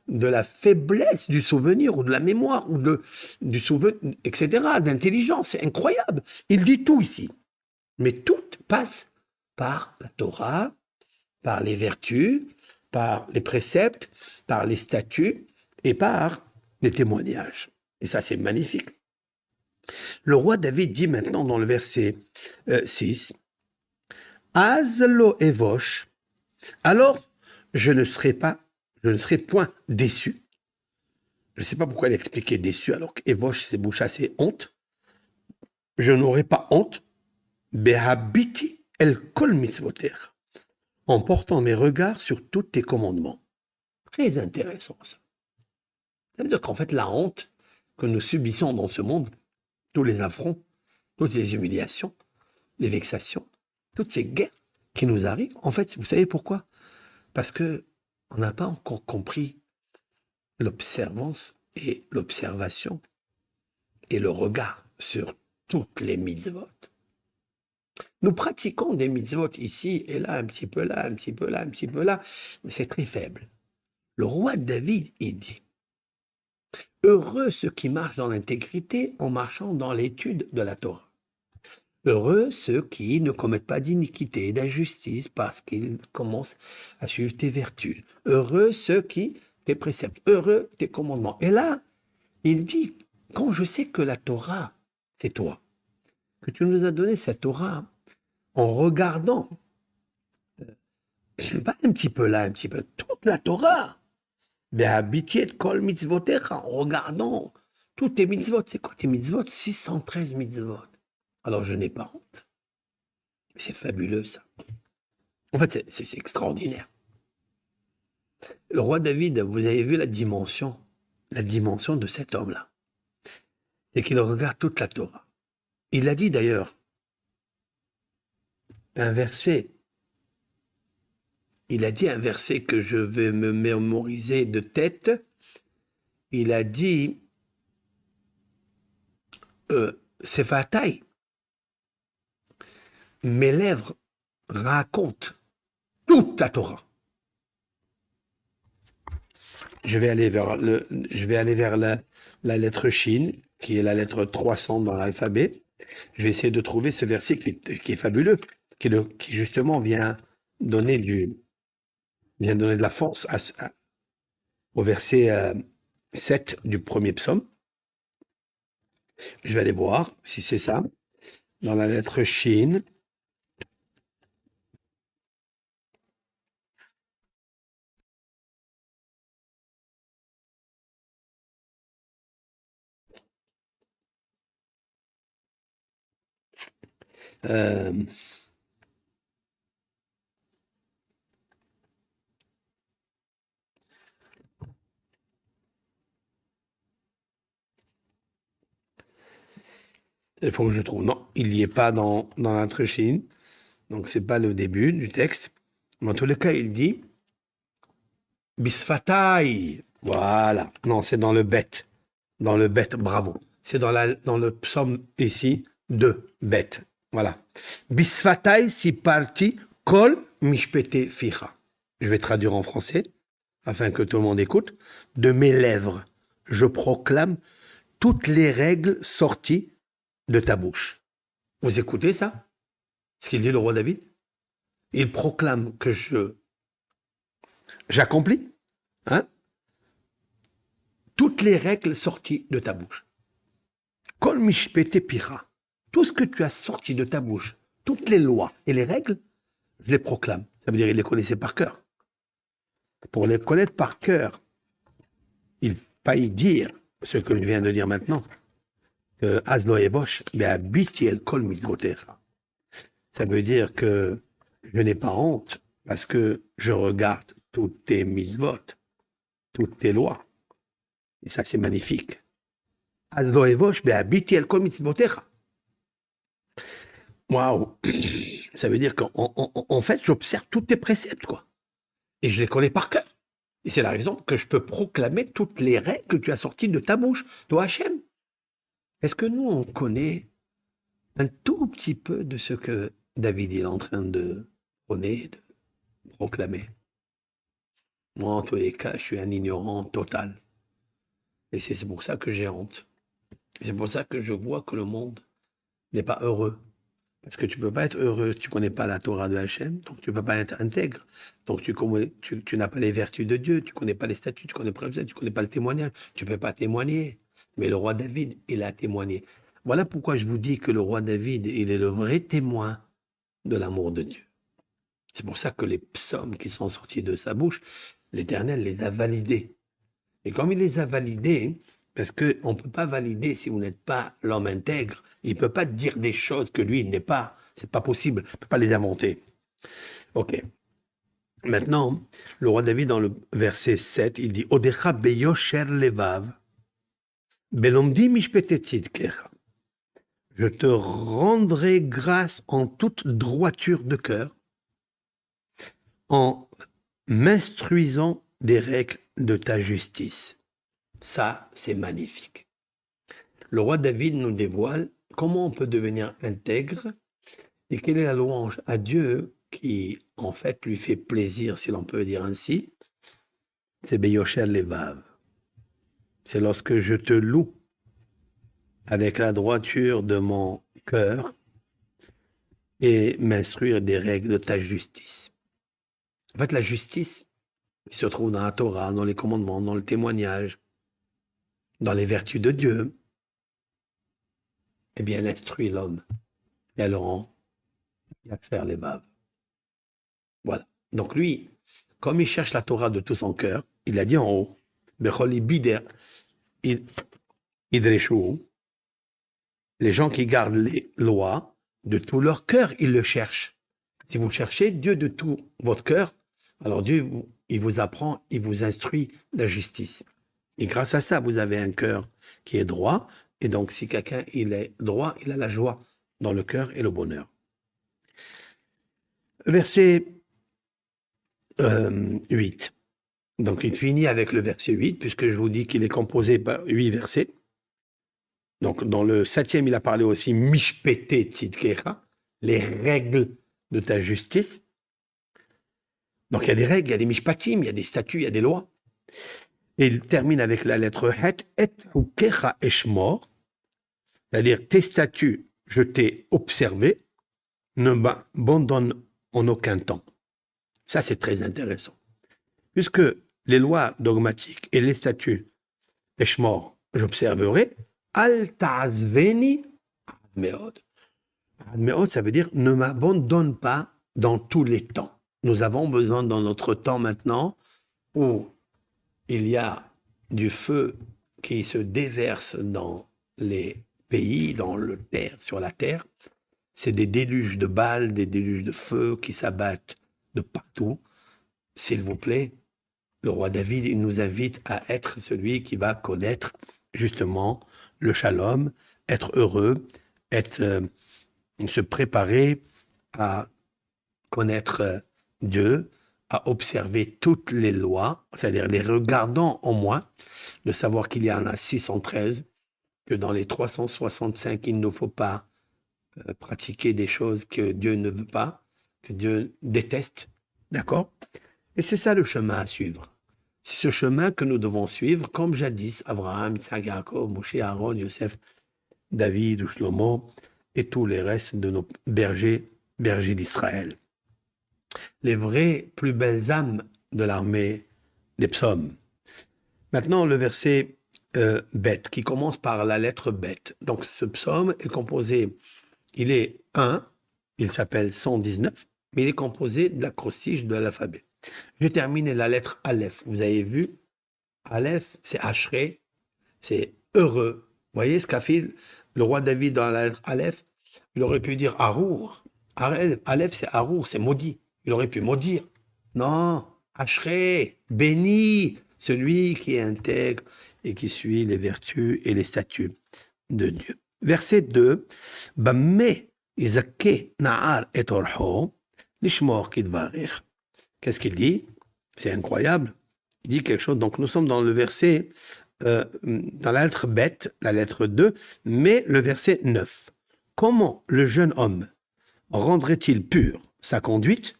faiblesse du souvenir ou de la mémoire ou du souvenir, etc., d'intelligence. C'est incroyable. Il dit tout ici. Mais tout passe par la Torah, par les vertus, par les préceptes, par les statuts et par les témoignages. Et ça, c'est magnifique. Le roi David dit maintenant dans le verset 6, Az lo evosh, alors je ne serai point déçu. Je ne sais pas pourquoi elle expliquait déçu, alors que evosh, c'est boucha, c'est honte. Je n'aurai pas honte, behabiti el kol mitzvoter, en portant mes regards sur tous tes commandements. Très intéressant ça. Ça veut dire qu'en fait, la honte que nous subissons dans ce monde, tous les affronts, toutes ces humiliations, les vexations, toutes ces guerres qui nous arrivent, en fait, vous savez pourquoi? Parce que on n'a pas encore compris l'observance et l'observation et le regard sur toutes les mitzvot. Nous pratiquons des mitzvot ici et là, un petit peu là, un petit peu là, un petit peu là, mais c'est très faible. Le roi David, il dit, heureux ceux qui marchent dans l'intégrité en marchant dans l'étude de la Torah. Heureux ceux qui ne commettent pas d'iniquité et d'injustice parce qu'ils commencent à suivre tes vertus. Heureux ceux qui, tes préceptes, heureux tes commandements. Et là, il dit, quand je sais que la Torah, c'est toi, que tu nous as donné cette Torah en regardant, pas un petit peu là, un petit peu, toute la Torah, mais habitié de kol mitzvotecha, en regardant tous tes mitzvot. C'est quoi tes mitzvot? 613 mitzvot. Alors je n'ai pas honte. C'est fabuleux ça. En fait, c'est extraordinaire. Le roi David, vous avez vu la dimension de cet homme-là. C'est qu'il regarde toute la Torah. Il a dit d'ailleurs un verset. Il a dit un verset que je vais me mémoriser de tête. Il a dit Sefatai, mes lèvres racontent toute la Torah. Je vais aller vers la lettre Shin, qui est la lettre 300 dans l'alphabet. Je vais essayer de trouver ce verset qui est fabuleux, qui justement vient donner de la force au verset 7 du premier psaume. Je vais aller voir si c'est ça. Dans la lettre Shin. Il faut que je trouve. Non, il n'y est pas dans la lettre Shin. Donc, c'est pas le début du texte. Mais en tous les cas, il dit Bisfatai. Voilà. Non, c'est dans le bet. Dans le bet, bravo. C'est dans le psaume ici, 2, bet. Voilà. Bisfatai si parti kol mishpete ficha. Je vais traduire en français, afin que tout le monde écoute. De mes lèvres, je proclame toutes les règles sorties de ta bouche. Vous écoutez ça? Ce qu'il dit le roi David? Il proclame que j'accomplis, hein, toutes les règles sorties de ta bouche. Kol mishpete pira. Tout ce que tu as sorti de ta bouche, toutes les lois et les règles, je les proclame. Ça veut dire qu'il les connaissait par cœur. Pour les connaître par cœur, il faillit dire ce que je viens de dire maintenant. Azlo evosh, be'abiti el kol mitzvotecha. Ça veut dire que je n'ai pas honte parce que je regarde toutes tes mitzvot, toutes tes lois. Et ça, c'est magnifique. Azlo evosh, be'abiti el kol mitzvotecha. Waouh! Ça veut dire qu'en fait, j'observe tous tes préceptes, quoi. Et je les connais par cœur. Et c'est la raison que je peux proclamer toutes les règles que tu as sorties de ta bouche, toi Hachem. Est-ce que nous, on connaît un tout petit peu de ce que David est en train de prôner, de proclamer? Moi, en tous les cas, je suis un ignorant total. Et c'est pour ça que j'ai honte. C'est pour ça que je vois que le monde n'est pas heureux. Parce que tu peux pas être heureux si tu connais pas la Torah de Hachem, donc tu peux pas être intègre. Donc tu n'as pas les vertus de Dieu, tu connais pas les statuts, tu connais pas le tu connais pas le témoignage, tu peux pas témoigner. Mais le roi David, il a témoigné. Voilà pourquoi je vous dis que le roi David, il est le vrai témoin de l'amour de Dieu. C'est pour ça que les psaumes qui sont sortis de sa bouche, l'Éternel les a validés. Et comme il les a validés, parce qu'on ne peut pas valider si vous n'êtes pas l'homme intègre, il ne peut pas dire des choses que lui, il n'est pas. C'est pas possible, il ne peut pas les inventer. Ok. Maintenant, le roi David, dans le verset 7, il dit Odecha beyosher levav, belomdi mishpete tzidkecha. Je te rendrai grâce en toute droiture de cœur, en m'instruisant des règles de ta justice. Ça, c'est magnifique. Le roi David nous dévoile comment on peut devenir intègre et quelle est la louange à Dieu qui, en fait, lui fait plaisir, si l'on peut dire ainsi. C'est Beyosher Levav. C'est lorsque je te loue avec la droiture de mon cœur et m'instruire des règles de ta justice. En fait, la justice qui se trouve dans la Torah, dans les commandements, dans le témoignage, dans les vertus de Dieu, eh bien, elle instruit l'homme et elle le rend faire les vaves. Voilà. Donc lui, comme il cherche la Torah de tout son cœur, il a dit en haut, Becholi bider idreshu, les gens qui gardent les lois de tout leur cœur, ils le cherchent. Si vous cherchez Dieu de tout votre cœur, alors Dieu, il vous apprend, il vous instruit la justice. Et grâce à ça, vous avez un cœur qui est droit. Et donc, si quelqu'un il est droit, il a la joie dans le cœur et le bonheur. Verset 8. Donc, il finit avec le verset 8, puisque je vous dis qu'il est composé par 8 versets. Donc, dans le 7e, il a parlé aussi Mishpete Tzidkecha, les règles de ta justice. Donc, il y a des règles, il y a des mishpatim, il y a des statuts, il y a des lois. Et il termine avec la lettre Het, Et Hukecha Eshmor, c'est-à-dire tes statuts, je t'ai observé, ne m'abandonne en aucun temps. Ça, c'est très intéressant. Puisque les lois dogmatiques et les statuts, Eshmor, j'observerai, Al ta'azveni admeod. Admeod, ça veut dire ne m'abandonne pas dans tous les temps. Nous avons besoin dans notre temps maintenant où il y a du feu qui se déverse dans les pays, dans le terre, sur la terre. C'est des déluges de balles, des déluges de feu qui s'abattent de partout. S'il vous plaît, le roi David, il nous invite à être celui qui va connaître justement le shalom, être heureux, se préparer à connaître Dieu, à observer toutes les lois, c'est-à-dire les regardant en moins, de savoir qu'il y en a 613, que dans les 365, il ne faut pas pratiquer des choses que Dieu ne veut pas, que Dieu déteste, d'accord? Et c'est ça le chemin à suivre. C'est ce chemin que nous devons suivre, comme jadis Abraham, Isaac, Jacob, Moshe, Aaron, Yosef, David, Shlomo et tous les restes de nos bergers d'Israël. Les vraies plus belles âmes de l'armée des psaumes. Maintenant, le verset bête, qui commence par la lettre bête. Donc, ce psaume est composé, il est 1, il s'appelle 119, mais il est composé de l'acrostiche de l'alphabet. Je termine la lettre Aleph. Vous avez vu, Aleph, c'est Ashré, c'est heureux. Vous voyez ce qu'a fait le roi David dans la lettre Aleph? Il aurait pu dire Arour. Aleph, c'est Arour, c'est maudit. Il aurait pu maudire. Non, Ashré, béni, celui qui est intègre et qui suit les vertus et les statuts de Dieu. Verset 2, Bamé Izake na'ar et orho, lishmor kidvarech. Qu'est-ce qu'il dit? C'est incroyable. Il dit quelque chose. Donc, nous sommes dans le verset, dans la lettre bête, la lettre 2, mais le verset 9. Comment le jeune homme rendrait-il pure sa conduite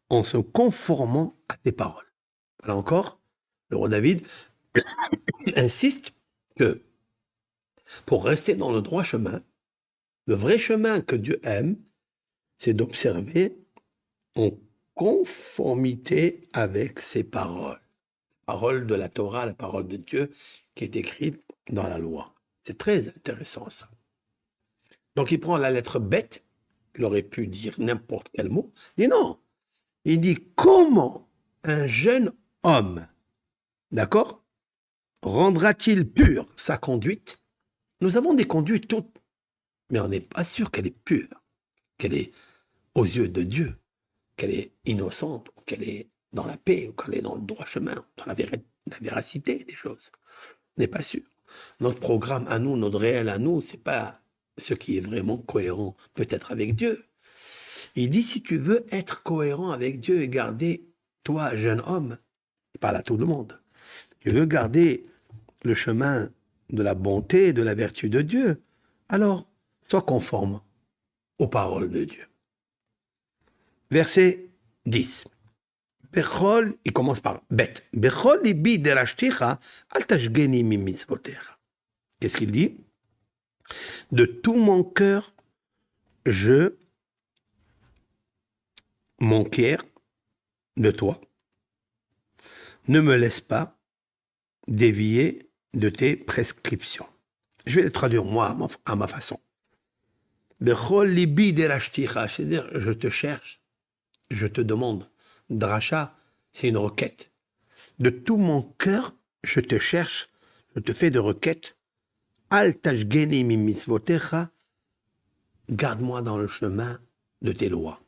en se conformant à tes paroles? Là encore, le roi David insiste que pour rester dans le droit chemin, le vrai chemin que Dieu aime, c'est d'observer en conformité avec ses paroles. La parole de la Torah, la parole de Dieu qui est écrite dans la loi. C'est très intéressant ça. Donc il prend la lettre bête, il aurait pu dire n'importe quel mot, il dit non. Il dit comment un jeune homme, d'accord, rendra-t-il pure sa conduite? Nous avons des conduites toutes, mais on n'est pas sûr qu'elle est pure, qu'elle est aux yeux de Dieu, qu'elle est innocente, qu'elle est dans la paix, ou qu'elle est dans le droit chemin, dans la véracité des choses. On n'est pas sûr. Notre programme à nous, notre réel à nous, c'est pas ce qui est vraiment cohérent, peut-être avec Dieu. Il dit, si tu veux être cohérent avec Dieu et garder, toi, jeune homme, il parle à tout le monde, tu veux garder le chemin de la bonté et de la vertu de Dieu, alors sois conforme aux paroles de Dieu. Verset 10. Bechol, il commence par bête. Bechol libi derashticha, al tashgeni mimisvotecha. Qu'est-ce qu'il dit? De tout mon cœur, je m'enquiers de toi. Ne me laisse pas dévier de tes prescriptions. Je vais le traduire moi à ma façon. Bechol libi derashticha, c'est-à-dire je te cherche, je te demande. Dracha, c'est une requête. De tout mon cœur, je te cherche, je te fais de requêtes. Al tashgeni mimisvotecha, garde-moi dans le chemin de tes lois.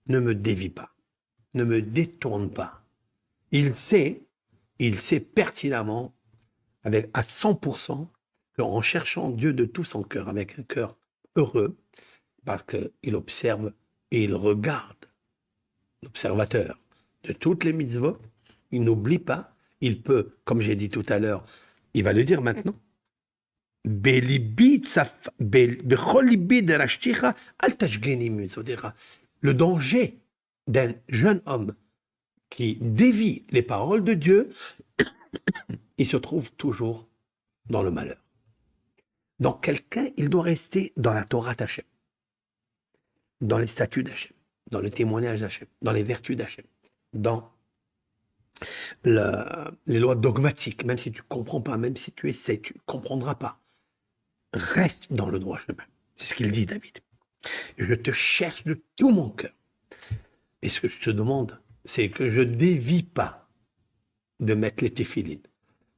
Ne me dévie pas, ne me détourne pas. Il sait pertinemment, à 100%, qu'en cherchant Dieu de tout son cœur, avec un cœur heureux, parce qu'il observe et il regarde, l'observateur de toutes les mitzvot, il n'oublie pas, il peut, comme j'ai dit tout à l'heure, il va le dire maintenant, le danger d'un jeune homme qui dévie les paroles de Dieu, il se trouve toujours dans le malheur. Donc quelqu'un, il doit rester dans la Torah d'Hachem, dans les statuts d'Hachem, dans le témoignage d'Hachem, dans les vertus d'Hachem, dans les lois dogmatiques, même si tu ne comprends pas, même si tu essaies, tu ne comprendras pas. Reste dans le droit chemin. C'est ce qu'il dit, David. Je te cherche de tout mon cœur. Et ce que je te demande, c'est que je ne dévie pas de mettre les téphilines,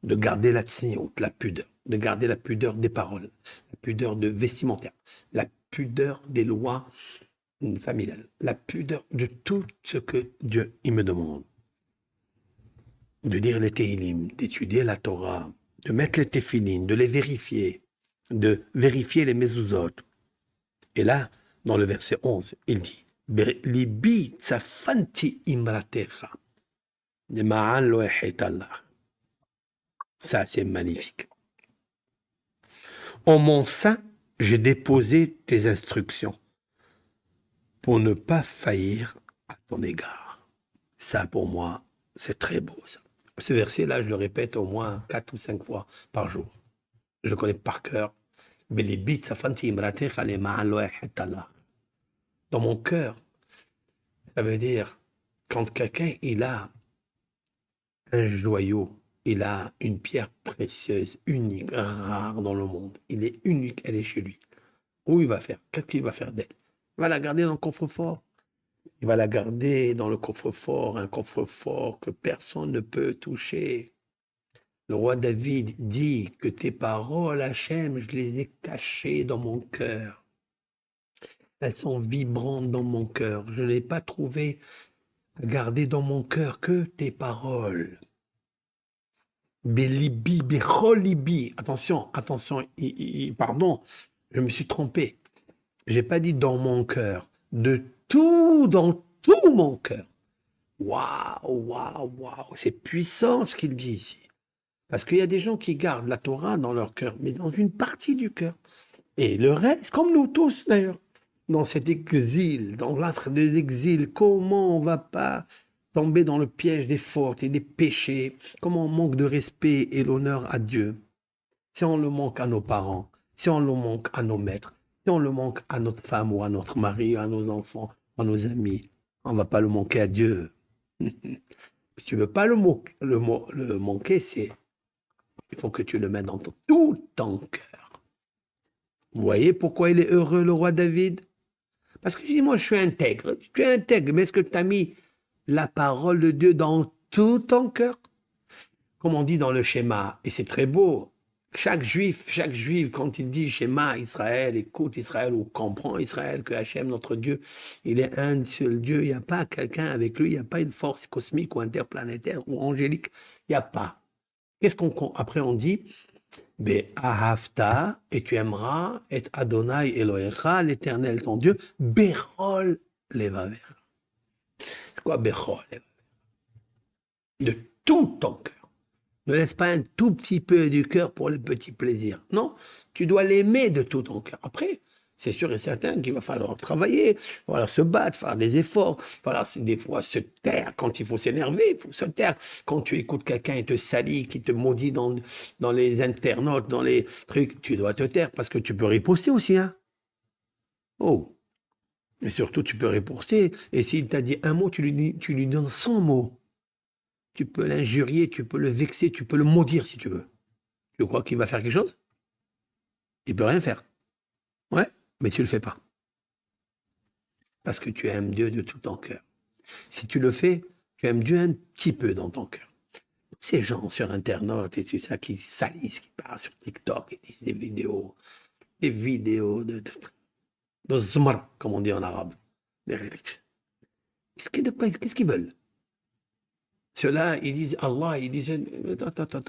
de garder la tsniout, la pudeur, de garder la pudeur des paroles, la pudeur de vestimentaire, la pudeur des lois familiales, la pudeur de tout ce que Dieu il me demande. De lire les Tehillim, d'étudier la Torah, de mettre les téphilines, de les vérifier, de vérifier les mezuzot. Et là, dans le verset 11, il dit Libi tsafanti imratecha. Ça, c'est magnifique. En mon sein, j'ai déposé tes instructions pour ne pas faillir à ton égard. Ça, pour moi, c'est très beau, ça. Ce verset-là, je le répète au moins 4 ou 5 fois par jour. Je le connais par cœur. Dans mon cœur, ça veut dire, quand quelqu'un, il a un joyau, il a une pierre précieuse, unique, rare dans le monde. Il est unique, elle est chez lui. Où il va faire? Qu'est-ce qu'il va faire d'elle? Il va la garder dans le coffre-fort. Il va la garder dans le coffre-fort, un coffre-fort que personne ne peut toucher. Le roi David dit que tes paroles, Hachem, je les ai cachées dans mon cœur. Elles sont vibrantes dans mon cœur. Je n'ai pas trouvé à garder dans mon cœur que tes paroles. Belibi, becholibi. Attention, pardon, je me suis trompé. J'ai pas dit dans mon cœur, de tout, dans tout mon cœur. Waouh, waouh, waouh, c'est puissant ce qu'il dit ici. Parce qu'il y a des gens qui gardent la Torah dans leur cœur, mais dans une partie du cœur. Et le reste, comme nous tous d'ailleurs, dans cet exil, dans l'âtre de l'exil, comment on va pas tomber dans le piège des fautes et des péchés? Comment on manque de respect et l'honneur à Dieu? Si on le manque à nos parents, si on le manque à nos maîtres, si on le manque à notre femme ou à notre mari, à nos enfants, à nos amis, on ne va pas le manquer à Dieu. Si tu ne veux pas le manquer, il faut que tu le mettes dans tout ton cœur. Vous voyez pourquoi il est heureux, le roi David? Parce que je dis, moi, je suis intègre. Tu es intègre, mais est-ce que tu as mis la parole de Dieu dans tout ton cœur? Comme on dit dans le schéma, et c'est très beau, chaque juif, quand il dit schéma Israël, écoute Israël, ou comprend Israël, que Hachem, notre Dieu, il est un seul Dieu, il n'y a pas quelqu'un avec lui, il n'y a pas une force cosmique ou interplanétaire ou angélique, il n'y a pas. Après on dit, Ahavta, et tu aimeras, et Adonai Elohecha, l'éternel ton Dieu, Bechol Levaver. C'est quoi Bechol Levaver? De tout ton cœur. Ne laisse pas un tout petit peu du cœur pour le petit plaisir. Non, tu dois l'aimer de tout ton cœur. Après, c'est sûr et certain qu'il va falloir travailler, il va falloir se battre, faire des efforts, il va falloir des fois se taire quand il faut s'énerver, il faut se taire. Quand tu écoutes quelqu'un et te salit, qui te maudit dans les internautes, dans les trucs, tu dois te taire parce que tu peux riposter aussi. Hein. Oh, et surtout tu peux riposter. Et s'il t'a dit un mot, tu lui donnes 100 mots. Tu peux l'injurier, tu peux le vexer, tu peux le maudire si tu veux. Tu crois qu'il va faire quelque chose? Il peut rien faire. Ouais, mais tu le fais pas. Parce que tu aimes Dieu de tout ton cœur. Si tu le fais, tu aimes Dieu un petit peu dans ton cœur. Ces gens sur Internet et tout ça qui salissent, qui parlent sur TikTok et disent des vidéos de zmar, comme on dit en arabe. Qu'est-ce qu'ils veulent? Ceux-là, ils disent Allah, ils disent attends.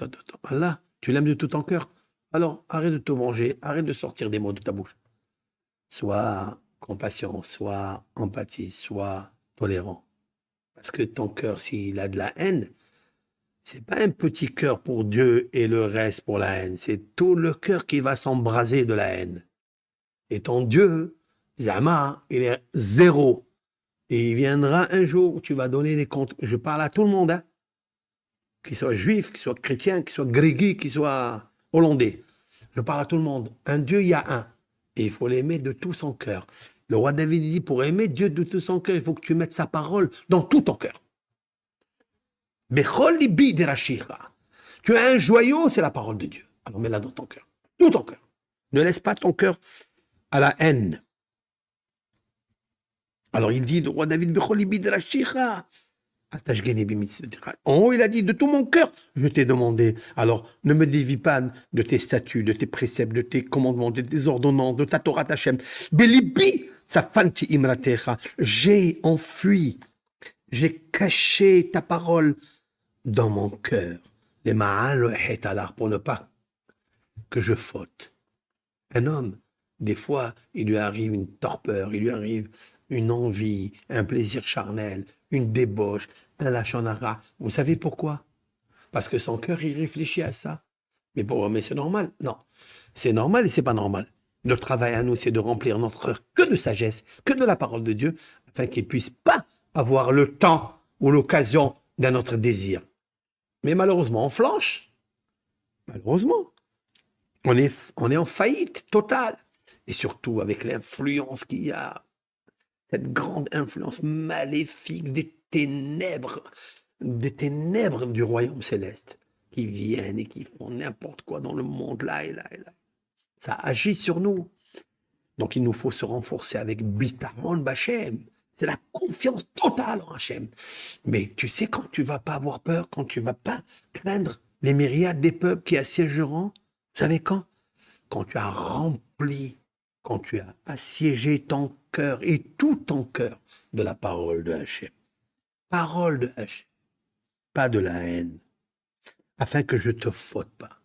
Allah, tu l'aimes de tout ton cœur. Alors, arrête de te venger, arrête de sortir des mots de ta bouche. Sois compassion, sois empathie, sois tolérant. Parce que ton cœur, s'il a de la haine, c'est pas un petit cœur pour Dieu et le reste pour la haine. C'est tout le cœur qui va s'embraser de la haine. Et ton Dieu, Zama, il est zéro. Et il viendra un jour où tu vas donner des comptes. Je parle à tout le monde, hein. Qu'il soit juif, qu'il soit chrétien, qu'il soit grégui, qu'il soit hollandais. Je parle à tout le monde. Un Dieu, il y a un. Et il faut l'aimer de tout son cœur. Le roi David dit, pour aimer Dieu de tout son cœur, il faut que tu mettes sa parole dans tout ton cœur. Bechol libi derashira. Tu as un joyau, c'est la parole de Dieu. Alors mets-la dans ton cœur. Tout ton cœur. Ne laisse pas ton cœur à la haine. Alors il dit, le roi David, Bechol libi derashira. En haut, il a dit, de tout mon cœur, je t'ai demandé. Alors, ne me dévie pas de tes statuts, de tes préceptes, de tes commandements, de tes ordonnances, de ta Torah Tachem. Belibi, safanti imratecha. J'ai enfui, j'ai caché ta parole dans mon cœur. Les ma'al hetalar, pour ne pas que je faute. Un homme, des fois, il lui arrive une torpeur, il lui arrive une envie, un plaisir charnel, une débauche, un lachonara. Vous savez pourquoi? Parce que son cœur, il réfléchit à ça. Mais c'est normal. Non, c'est normal et c'est pas normal. Notre travail à nous, c'est de remplir notre cœur que de sagesse, que de la parole de Dieu, afin qu'il ne puisse pas avoir le temps ou l'occasion d'un autre désir. Mais malheureusement, on flanche. Malheureusement. On est en faillite totale. Et surtout avec l'influence qu'il y a, cette grande influence maléfique des ténèbres du royaume céleste, qui viennent et qui font n'importe quoi dans le monde, là et là et là. Ça agit sur nous. Donc il nous faut se renforcer avec Bitaron Bachem. C'est la confiance totale en Hachem. Mais tu sais, quand tu vas pas avoir peur, quand tu vas pas craindre les myriades des peuples qui assiégeront, vous savez quand? Quand tu as rempli, quand tu as assiégé ton cœur et tout ton cœur de la parole de Hachem. Parole de Hachem, pas de la haine, afin que je te faute pas.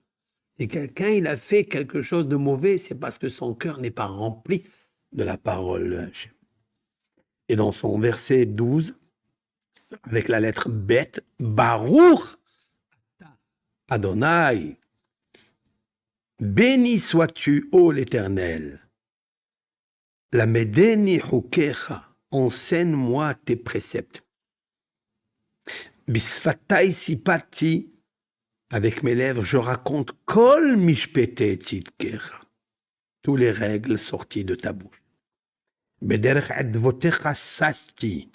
Si quelqu'un il a fait quelque chose de mauvais, c'est parce que son cœur n'est pas rempli de la parole de Hachem. Et dans son verset 12, avec la lettre Bet, Baruch Adonai, béni sois-tu, ô l'Éternel, la Medeni Hukecha, enseigne-moi tes préceptes. Bisfatai sipati, avec mes lèvres, je raconte Kol mishpete tzidkecha, toutes les règles sorties de ta bouche. Bederech advotecha sasti,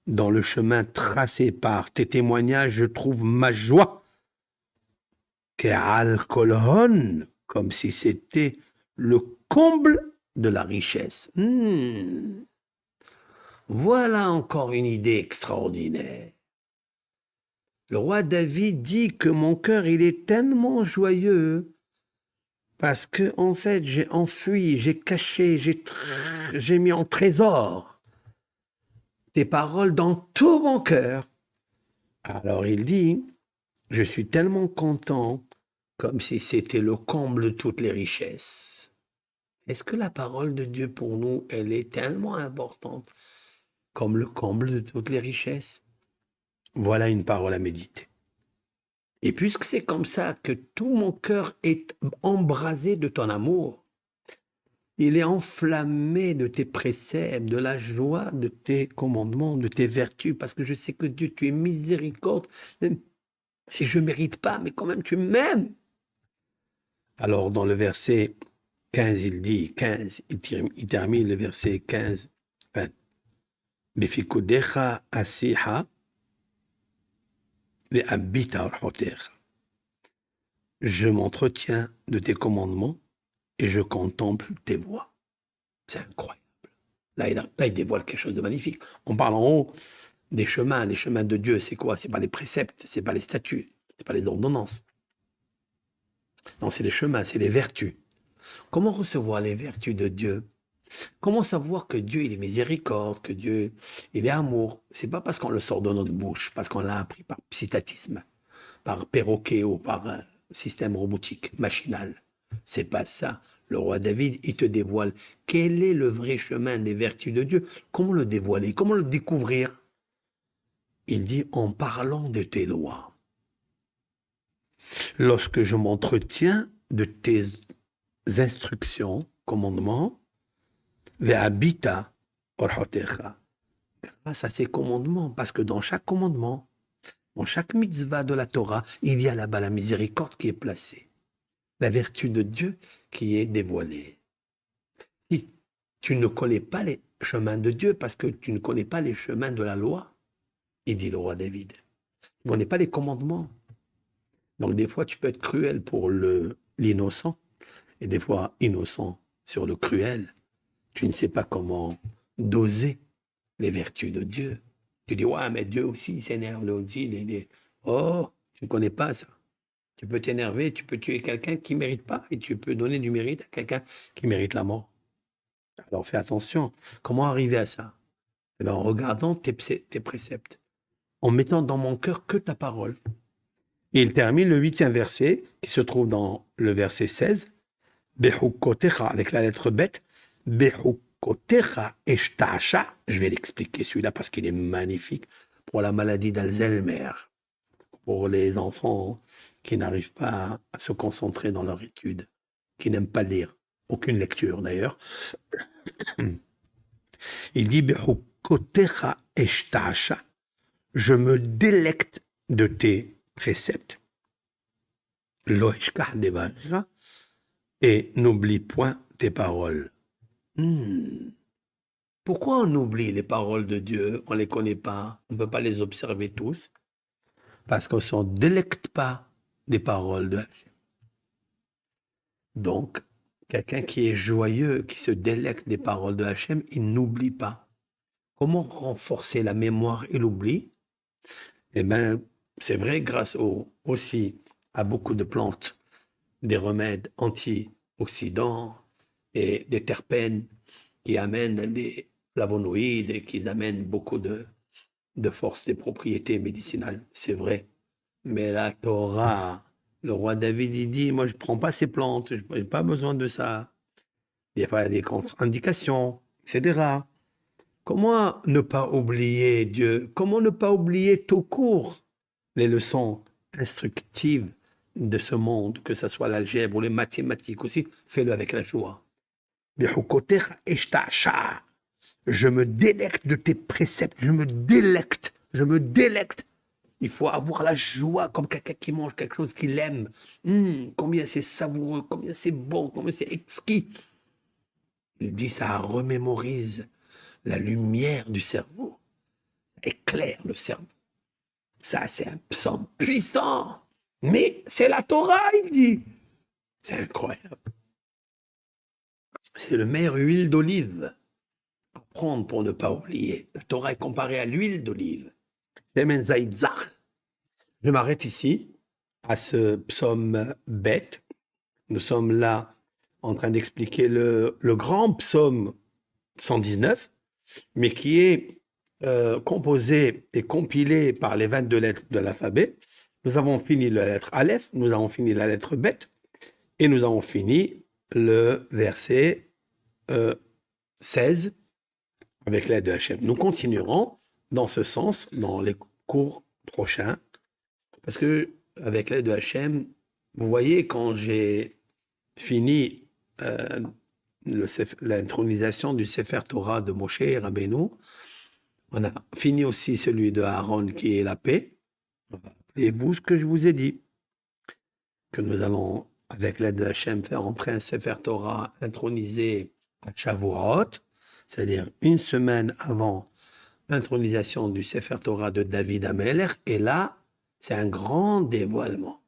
dans le chemin tracé par tes témoignages, je trouve ma joie. Ke'al kolhon, comme si c'était le comble de la richesse. Voilà encore une idée extraordinaire. Le roi David dit que mon cœur, il est tellement joyeux parce que, en fait, j'ai enfui, j'ai caché, j'ai mis en trésor tes paroles dans tout mon cœur. Alors il dit, je suis tellement content comme si c'était le comble de toutes les richesses. Est-ce que la parole de Dieu pour nous, elle est tellement importante comme le comble de toutes les richesses? Voilà une parole à méditer. Et puisque c'est comme ça que tout mon cœur est embrasé de ton amour, il est enflammé de tes préceptes, de la joie de tes commandements, de tes vertus, parce que je sais que Dieu, tu es miséricorde, même si je ne mérite pas, mais quand même tu m'aimes. Alors dans le verset 15, il dit, il termine le verset 15, 20. Befikudecha asiha ve'abita orchotecha. Je m'entretiens de tes commandements et je contemple tes voies. C'est incroyable. Là, il dévoile quelque chose de magnifique. On parle en haut des chemins. Les chemins de Dieu, c'est quoi? C'est pas les préceptes, c'est pas les statuts, c'est pas les ordonnances. Non, c'est les chemins, c'est les vertus. Comment recevoir les vertus de Dieu? Comment savoir que Dieu, il est miséricorde, que Dieu, il est amour? C'est pas parce qu'on le sort de notre bouche, parce qu'on l'a appris par psytatisme, par perroquet ou par un système robotique, machinal. C'est pas ça. Le roi David, il te dévoile quel est le vrai chemin des vertus de Dieu. Comment le dévoiler? Comment le découvrir? Il dit en parlant de tes lois. Lorsque je m'entretiens de tes instructions, commandements, ve'habita orchotecha, grâce à ces commandements, parce que dans chaque commandement, dans chaque mitzvah de la Torah, il y a là-bas la miséricorde qui est placée, la vertu de Dieu qui est dévoilée. Si tu ne connais pas les chemins de Dieu, parce que tu ne connais pas les chemins de la loi, il dit le roi David, tu ne connais pas les commandements. Donc des fois, tu peux être cruel pour l'innocent, et des fois innocent sur le cruel. Tu ne sais pas comment doser les vertus de Dieu. Tu dis, ouais, mais Dieu aussi, il s'énerve, là aussi. Oh, tu ne connais pas ça. Tu peux t'énerver, tu peux tuer quelqu'un qui ne mérite pas, et tu peux donner du mérite à quelqu'un qui mérite la mort. Alors fais attention. Comment arriver à ça? Eh bien, en regardant tes préceptes, en mettant dans mon cœur que ta parole. Et il termine le 8e verset, qui se trouve dans le verset 16, Behukotecha, avec la lettre bête, Behukotecha eshtaasha. Je vais l'expliquer celui-là parce qu'il est magnifique pour la maladie d'Alzheimer, pour les enfants qui n'arrivent pas à se concentrer dans leur étude, qui n'aiment pas lire, aucune lecture d'ailleurs. Il dit Behukotecha eshtaasha. Je me délecte de tes préceptes. Lo ishkach devarecha, et n'oublie point tes paroles. Pourquoi on oublie les paroles de Dieu? On ne les connaît pas, on ne peut pas les observer tous, parce qu'on ne s'en délecte pas des paroles de Hachem. Donc, quelqu'un qui est joyeux, qui se délecte des paroles de Hachem, il n'oublie pas. Comment renforcer la mémoire et l'oubli? Eh bien, c'est vrai, grâce aussi à beaucoup de plantes, des remèdes antioxydants et des terpènes qui amènent des flavonoïdes et qui amènent beaucoup de force, des propriétés médicinales. C'est vrai. Mais la Torah, le roi David, il dit, moi, je ne prends pas ces plantes, je n'ai pas besoin de ça. Des fois, il y a des contre-indications. etc. Comment ne pas oublier Dieu? Comment ne pas oublier tout court les leçons instructives de ce monde, que ce soit l'algèbre ou les mathématiques aussi? Fais-le avec la joie. Je me délecte de tes préceptes, je me délecte. Il faut avoir la joie comme quelqu'un qui mange quelque chose qu'il aime. Combien c'est savoureux, combien c'est bon, combien c'est exquis. Il dit ça remémorise la lumière du cerveau, ça éclaire le cerveau. Ça, c'est un psaume puissant. Mais c'est la Torah, il dit. C'est incroyable. C'est le meilleur huile d'olive à prendre pour ne pas oublier. La Torah est comparée à l'huile d'olive. Je m'arrête ici à ce psaume bête. Nous sommes là en train d'expliquer le grand psaume 119, mais qui est composé et compilé par les 22 lettres de l'alphabet. Nous avons fini la lettre Aleph, nous avons fini la lettre Bet, et nous avons fini le verset 16 avec l'aide de Hachem. Nous continuerons dans ce sens dans les cours prochains, parce que avec l'aide de Hachem, vous voyez, quand j'ai fini l'intronisation du Sefer Torah de Moshe et Rabbeinu, on a fini aussi celui de Aaron qui est la paix. Rappelez-vous ce que je vous ai dit, que nous allons, avec l'aide de Hachem, faire entrer un Sefer Torah intronisé à Shavuot, c'est-à-dire une semaine avant l'intronisation du Sefer Torah de David Amelech, et là, c'est un grand dévoilement.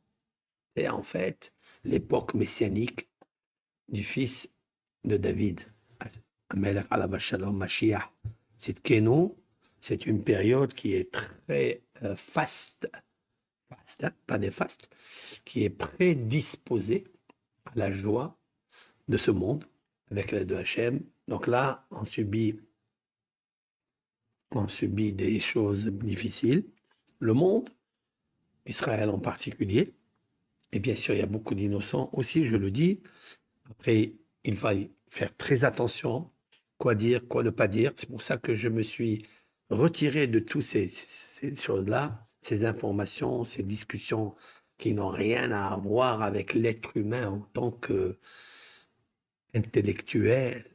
C'est en fait l'époque messianique du fils de David, Amelech alav shalom Mashiach. C'est une période qui est très faste, hein, pas néfaste, qui est prédisposée à la joie de ce monde avec l'aide de Hachem. Donc là, on subit des choses difficiles. Le monde, Israël en particulier, et bien sûr, il y a beaucoup d'innocents aussi, je le dis. Après, il va faire très attention, quoi dire, quoi ne pas dire. C'est pour ça que je me suis retiré de toutes ces choses-là, ces informations, ces discussions qui n'ont rien à voir avec l'être humain en tant qu'intellectuel,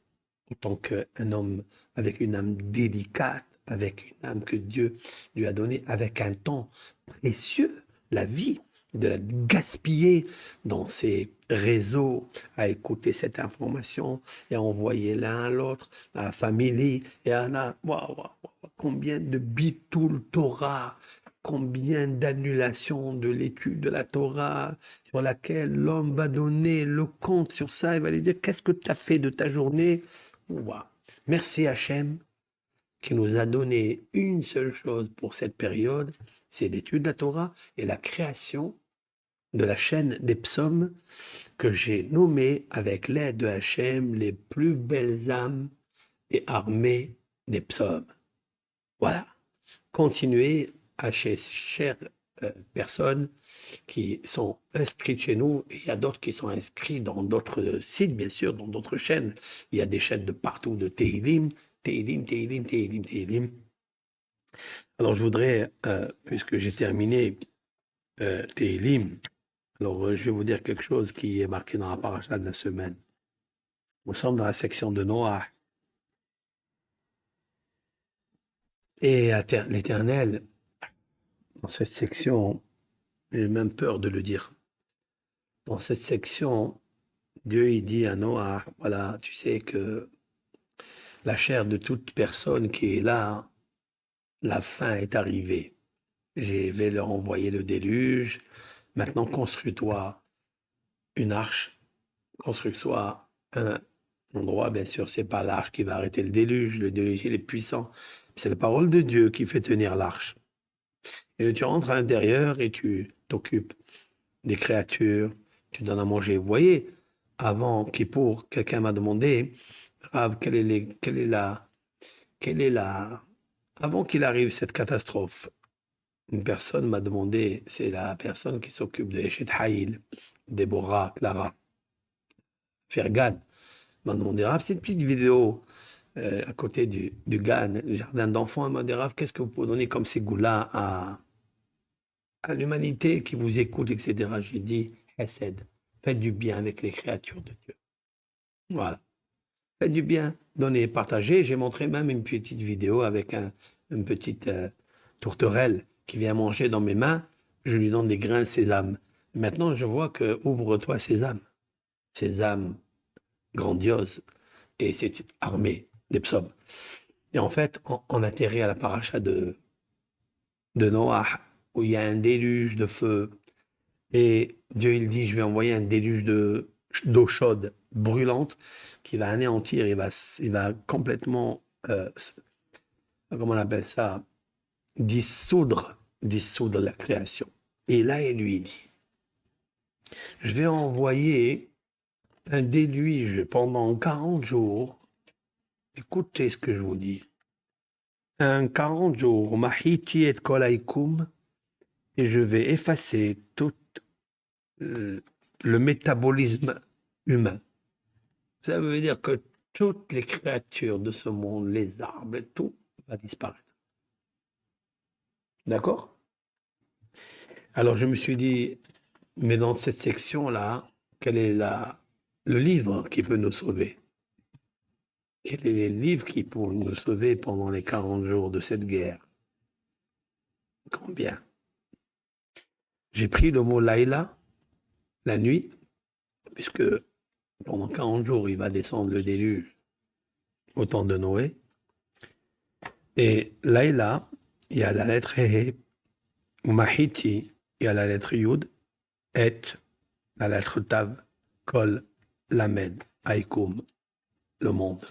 en tant qu'un homme avec une âme délicate, avec une âme que Dieu lui a donnée, avec un temps précieux, la vie, de la gaspiller dans ces réseaux, à écouter cette information et à envoyer l'un à l'autre, à la famille, et à la... combien de bitul Torah, combien d'annulations de l'étude de la Torah sur laquelle l'homme va donner le compte sur ça, il va lui dire qu'est-ce que tu as fait de ta journée. Merci Hachem qui nous a donné une seule chose pour cette période, c'est l'étude de la Torah et la création de la chaîne des psaumes que j'ai nommée avec l'aide de Hachem les plus belles âmes et armées des psaumes. Voilà. Continuez à chez chères personnes qui sont inscrites chez nous. Il y a d'autres qui sont inscrits dans d'autres sites, bien sûr, dans d'autres chaînes. Il y a des chaînes de partout, de Tehilim. Alors, je voudrais, puisque j'ai terminé Tehilim, alors je vais vous dire quelque chose qui est marqué dans la paracha de la semaine. Nous sommes dans la section de Noah. Et l'Éternel, dans cette section, j'ai même peur de le dire, dans cette section, Dieu il dit à Noah, voilà, tu sais que la chair de toute personne qui est là, la fin est arrivée. Je vais leur envoyer le déluge. Maintenant, construis-toi une arche, construis-toi un endroit. Bien sûr, c'est pas l'arche qui va arrêter le déluge. Le déluge, il est puissant. C'est la parole de Dieu qui fait tenir l'arche. Et tu rentres à l'intérieur et tu t'occupes des créatures, tu donnes à manger. Vous voyez, avant Kippour, quelqu'un m'a demandé, Rav, avant qu'il arrive cette catastrophe, une personne m'a demandé, c'est la personne qui s'occupe de Eshet Haïl, Déborah, Clara, Fergan, m'a demandé, Rav, c'est une petite vidéo à côté du GAN, le jardin d'enfants. Elle m'a dit, Rav, qu'est-ce que vous pouvez donner comme ségoula à l'humanité qui vous écoute, etc. J'ai dit, Hesed, faites du bien avec les créatures de Dieu. Voilà. Faites du bien, donnez, partagez. J'ai montré même une petite vidéo avec une petite tourterelle qui vient manger dans mes mains. Je lui donne des grains de sésame. Maintenant, je vois que ouvre-toi sésame. Sésame grandiose. Et c'est armé des psaumes. Et en fait, on atterrit à la paracha de Noah, où il y a un déluge de feu. Et Dieu, il dit, je vais envoyer un déluge d'eau chaude, brûlante, qui va anéantir, il va complètement, comment on appelle ça, dissoudre la création. Et là, il lui dit, je vais envoyer un déluge pendant 40 jours. Écoutez ce que je vous dis. Un 40 jours, mahiti et kolaïkoum, et je vais effacer tout le métabolisme humain. Ça veut dire que toutes les créatures de ce monde, les arbres, tout va disparaître. D'accord? Alors je me suis dit, mais dans cette section-là, quel est le livre qui peut nous sauver? Quel est le livre qui peut nous sauver pendant les 40 jours de cette guerre? Combien? J'ai pris le mot Laïla, la nuit, puisque pendant 40 jours, il va descendre le déluge au temps de Noé. Et Laïla, il y a la lettre He, ou Mahiti, il y a la lettre Yud, Et, la lettre Tav, Kol, Lamed, Aïkoum, le monde,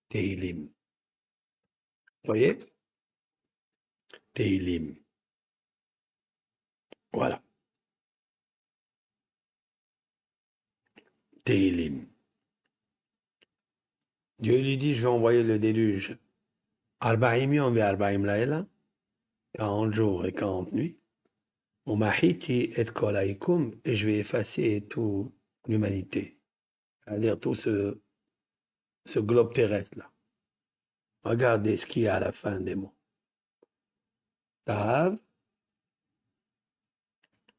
Teilim. Vous voyez? Teilim. Voilà. Teilim. Dieu lui dit, je vais envoyer le déluge. Arba'im yom ve arba'im laïla, 40 jours et 40 nuits. Au Mahiti et Kol Aïkoum, et je vais effacer toute l'humanité. C'est-à-dire tout ce globe terrestre-là. Regardez ce qu'il y a à la fin des mots. Tav,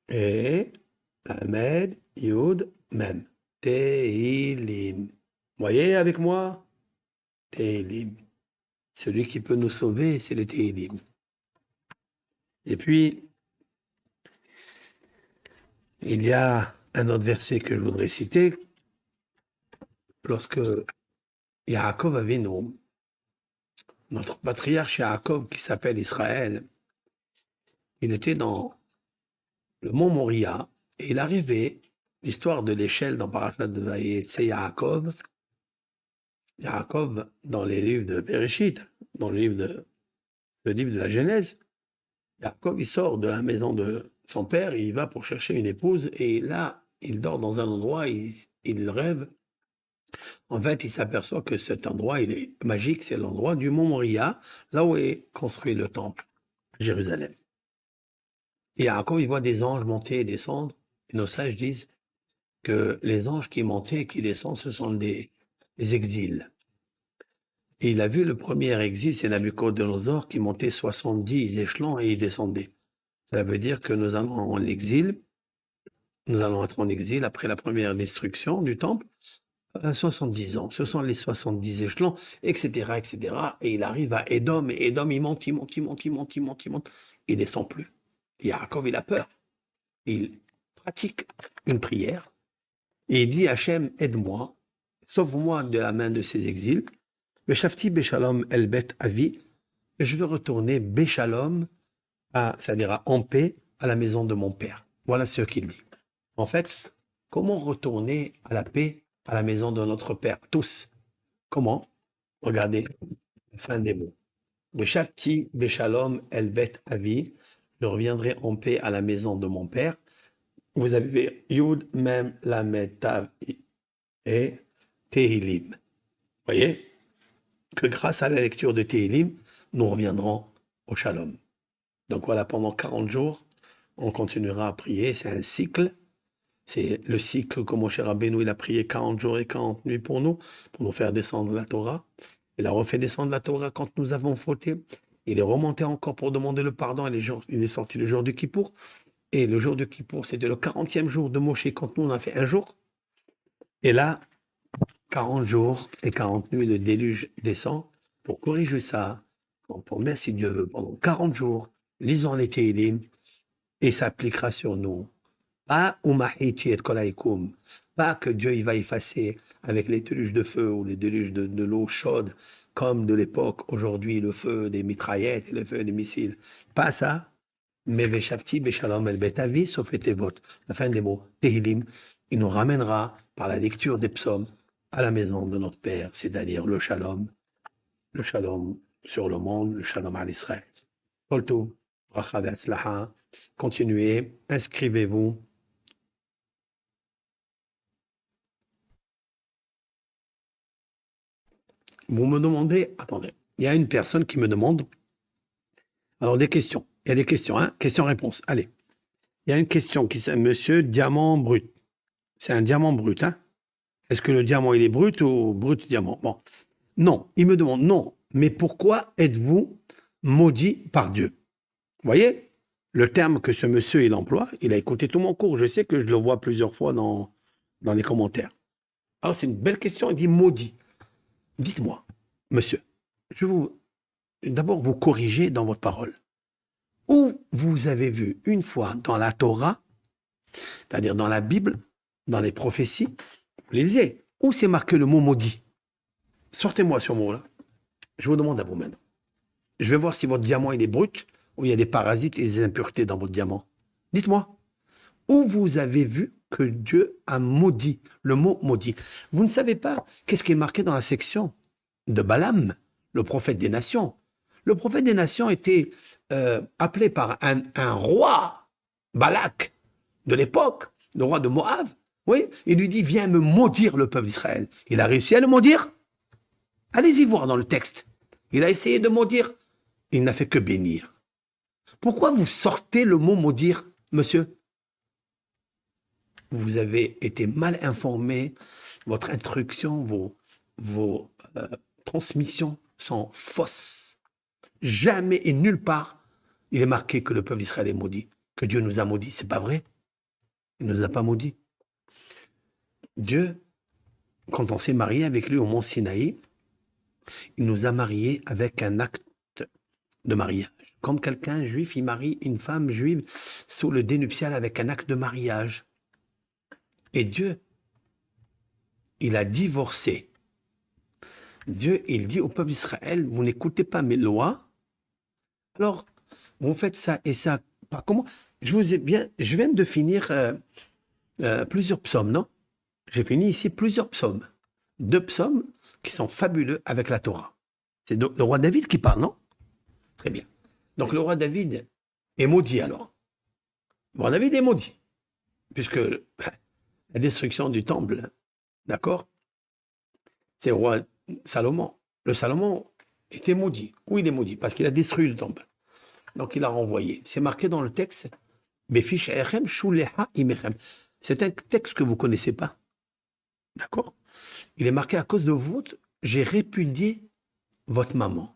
et Ahmed, Yud, Mem. Teilim. Voyez avec moi? Teilim. Celui qui peut nous sauver, c'est le Teilim. Et puis, il y a un autre verset que je voudrais citer. Lorsque Yaakov Avinu, notre patriarche Yaakov, qui s'appelle Israël, il était dans le mont Moria, et il arrivait, l'histoire de l'échelle dans Parashat de Vayetze Yaakov, dans les livres de Bereshit, dans le livre de la Genèse, Yaakov, il sort de la maison de son père, il va pour chercher une épouse, et là, il dort dans un endroit, il rêve. En fait, il s'aperçoit que cet endroit, il est magique, c'est l'endroit du mont Moria, là où est construit le temple, à Jérusalem. Et Yaakov, il voit des anges monter et descendre, et nos sages disent que les anges qui montaient et qui descendent, ce sont des exils. Et il a vu le premier exil, c'est Nabuchodonosor qui montait 70 échelons et il descendait. Ça veut dire que nous allons en exil, nous allons être en exil après la première destruction du temple, 70 ans. Ce sont les 70 échelons, etc., etc. Et il arrive à Édom, et Édom, il monte, il descend plus. Et Yaakov, il a peur. Il pratique une prière, et il dit, Hachem, aide-moi, sauve-moi de la main de ces exils. Beshafti Beshalom Elbet Avi, je veux retourner Beshalom, c'est-à-dire en paix, à la maison de mon père. Voilà ce qu'il dit. En fait, comment retourner à la paix à la maison de notre père? Tous. Comment? Regardez, fin des mots. Beshafti Beshalom Elbet Avi, je reviendrai en paix à la maison de mon père. Vous avez Yud, Mem, Lamed, Tav et Tehilim. Voyez? Que grâce à la lecture de Tehilim, nous reviendrons au Shalom. Donc voilà, pendant 40 jours, on continuera à prier, c'est un cycle. C'est le cycle que Moshe Rabbeinu, il a prié 40 jours et 40 nuits pour nous faire descendre la Torah. Il a refait descendre la Torah quand nous avons fauté. Il est remonté encore pour demander le pardon. Il est sorti le jour du Kippour. Et le jour de Kippour, c'était le 40e jour de Moshe quand nous, on a fait un jour. Et là, 40 jours et 40 nuits, le déluge descend pour corriger ça. Pour merci Dieu, pendant 40 jours, lisons les Tehillim et ça appliquera sur nous. Pas pas que Dieu il va effacer avec les déluges de feu ou les déluges de l'eau chaude, comme de l'époque, aujourd'hui, le feu des mitraillettes et le feu des missiles. Pas ça, mais Veshavti, Beshalom, El Betavi, sauf Etevot. La fin des mots, Tehillim, il nous ramènera par la lecture des psaumes à la maison de notre Père, c'est-à-dire le shalom sur le monde, le shalom à l'Israël. Koltou, bracha ve'atzlacha, continuez, inscrivez-vous. Vous me demandez, attendez, il y a une personne qui me demande, alors des questions, il y a des questions, hein, questions-réponses, allez. Il y a une question qui s'appelle Monsieur Diamant Brut. C'est un diamant brut, hein. Est-ce que le diamant, il est brut ou brut diamant? Bon. Non, il me demande, non, mais pourquoi êtes-vous maudit par Dieu? Vous voyez, le terme que ce monsieur, il emploie, il a écouté tout mon cours. Je sais que je le vois plusieurs fois dans les commentaires. Alors, c'est une belle question, il dit maudit. Dites-moi, monsieur, je vais d'abord vous corriger dans votre parole. Où vous avez vu une fois dans la Torah, c'est-à-dire dans la Bible, dans les prophéties, vous les lisez, où c'est marqué le mot maudit? Sortez-moi ce mot-là. Je vous demande à vous maintenant. Je vais voir si votre diamant il est brut ou il y a des parasites et des impuretés dans votre diamant. Dites-moi, où vous avez vu que Dieu a maudit, le mot maudit? Vous ne savez pas qu'est-ce qui est marqué dans la section de Balaam, le prophète des nations. Le prophète des nations était appelé par un roi, Balak, de l'époque, le roi de Moab. Oui, il lui dit, viens me maudire le peuple d'Israël. Il a réussi à le maudire. Allez-y voir dans le texte. Il a essayé de maudire. Il n'a fait que bénir. Pourquoi vous sortez le mot maudire, monsieur? Vous avez été mal informé. Votre instruction, vos transmissions sont fausses. Jamais et nulle part, il est marqué que le peuple d'Israël est maudit, que Dieu nous a maudits. C'est pas vrai. Il ne nous a pas maudits. Dieu, quand on s'est marié avec lui au mont Sinaï, il nous a mariés avec un acte de mariage. Comme quelqu'un juif, il marie une femme juive sous le dénuptial avec un acte de mariage. Et Dieu, il a divorcé. Dieu, il dit au peuple d'Israël, vous n'écoutez pas mes lois, alors vous faites ça et ça. Par comment? Je viens de finir plusieurs psaumes, non? J'ai fini ici plusieurs psaumes. 2 psaumes qui sont fabuleux avec la Torah. C'est le roi David qui parle, non? Très bien. Donc le roi David est maudit alors. Le roi David est maudit, puisque la destruction du temple, d'accord? C'est le roi Salomon. Le Salomon était maudit. Où il est maudit? Parce qu'il a détruit le temple. Donc il a renvoyé. C'est marqué dans le texte, Befish Echem Shuleha Imechem. C'est un texte que vous ne connaissez pas. D'accord? Il est marqué à cause de votre, j'ai répudié votre maman.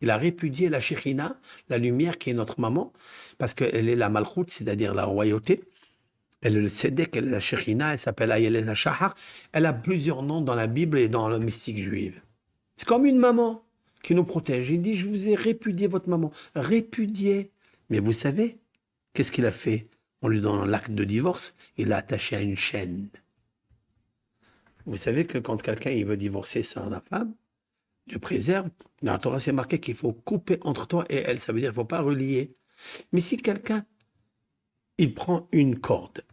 Il a répudié la Shekhinah, la lumière qui est notre maman, parce qu'elle est la Malchut, c'est-à-dire la royauté. Elle est le Sedek, elle est la Shekhinah, elle s'appelle Ayelet Shahar. Elle a plusieurs noms dans la Bible et dans la mystique juive. C'est comme une maman qui nous protège. Il dit, je vous ai répudié votre maman. Répudié. Mais vous savez, qu'est-ce qu'il a fait? On lui donne l'acte de divorce, il l'a attaché à une chaîne. Vous savez que quand quelqu'un il veut divorcer sa femme, Dieu préserve, dans la Torah c'est marqué qu'il faut couper entre toi et elle. Ça veut dire qu'il ne faut pas relier. Mais si quelqu'un, il prend une corde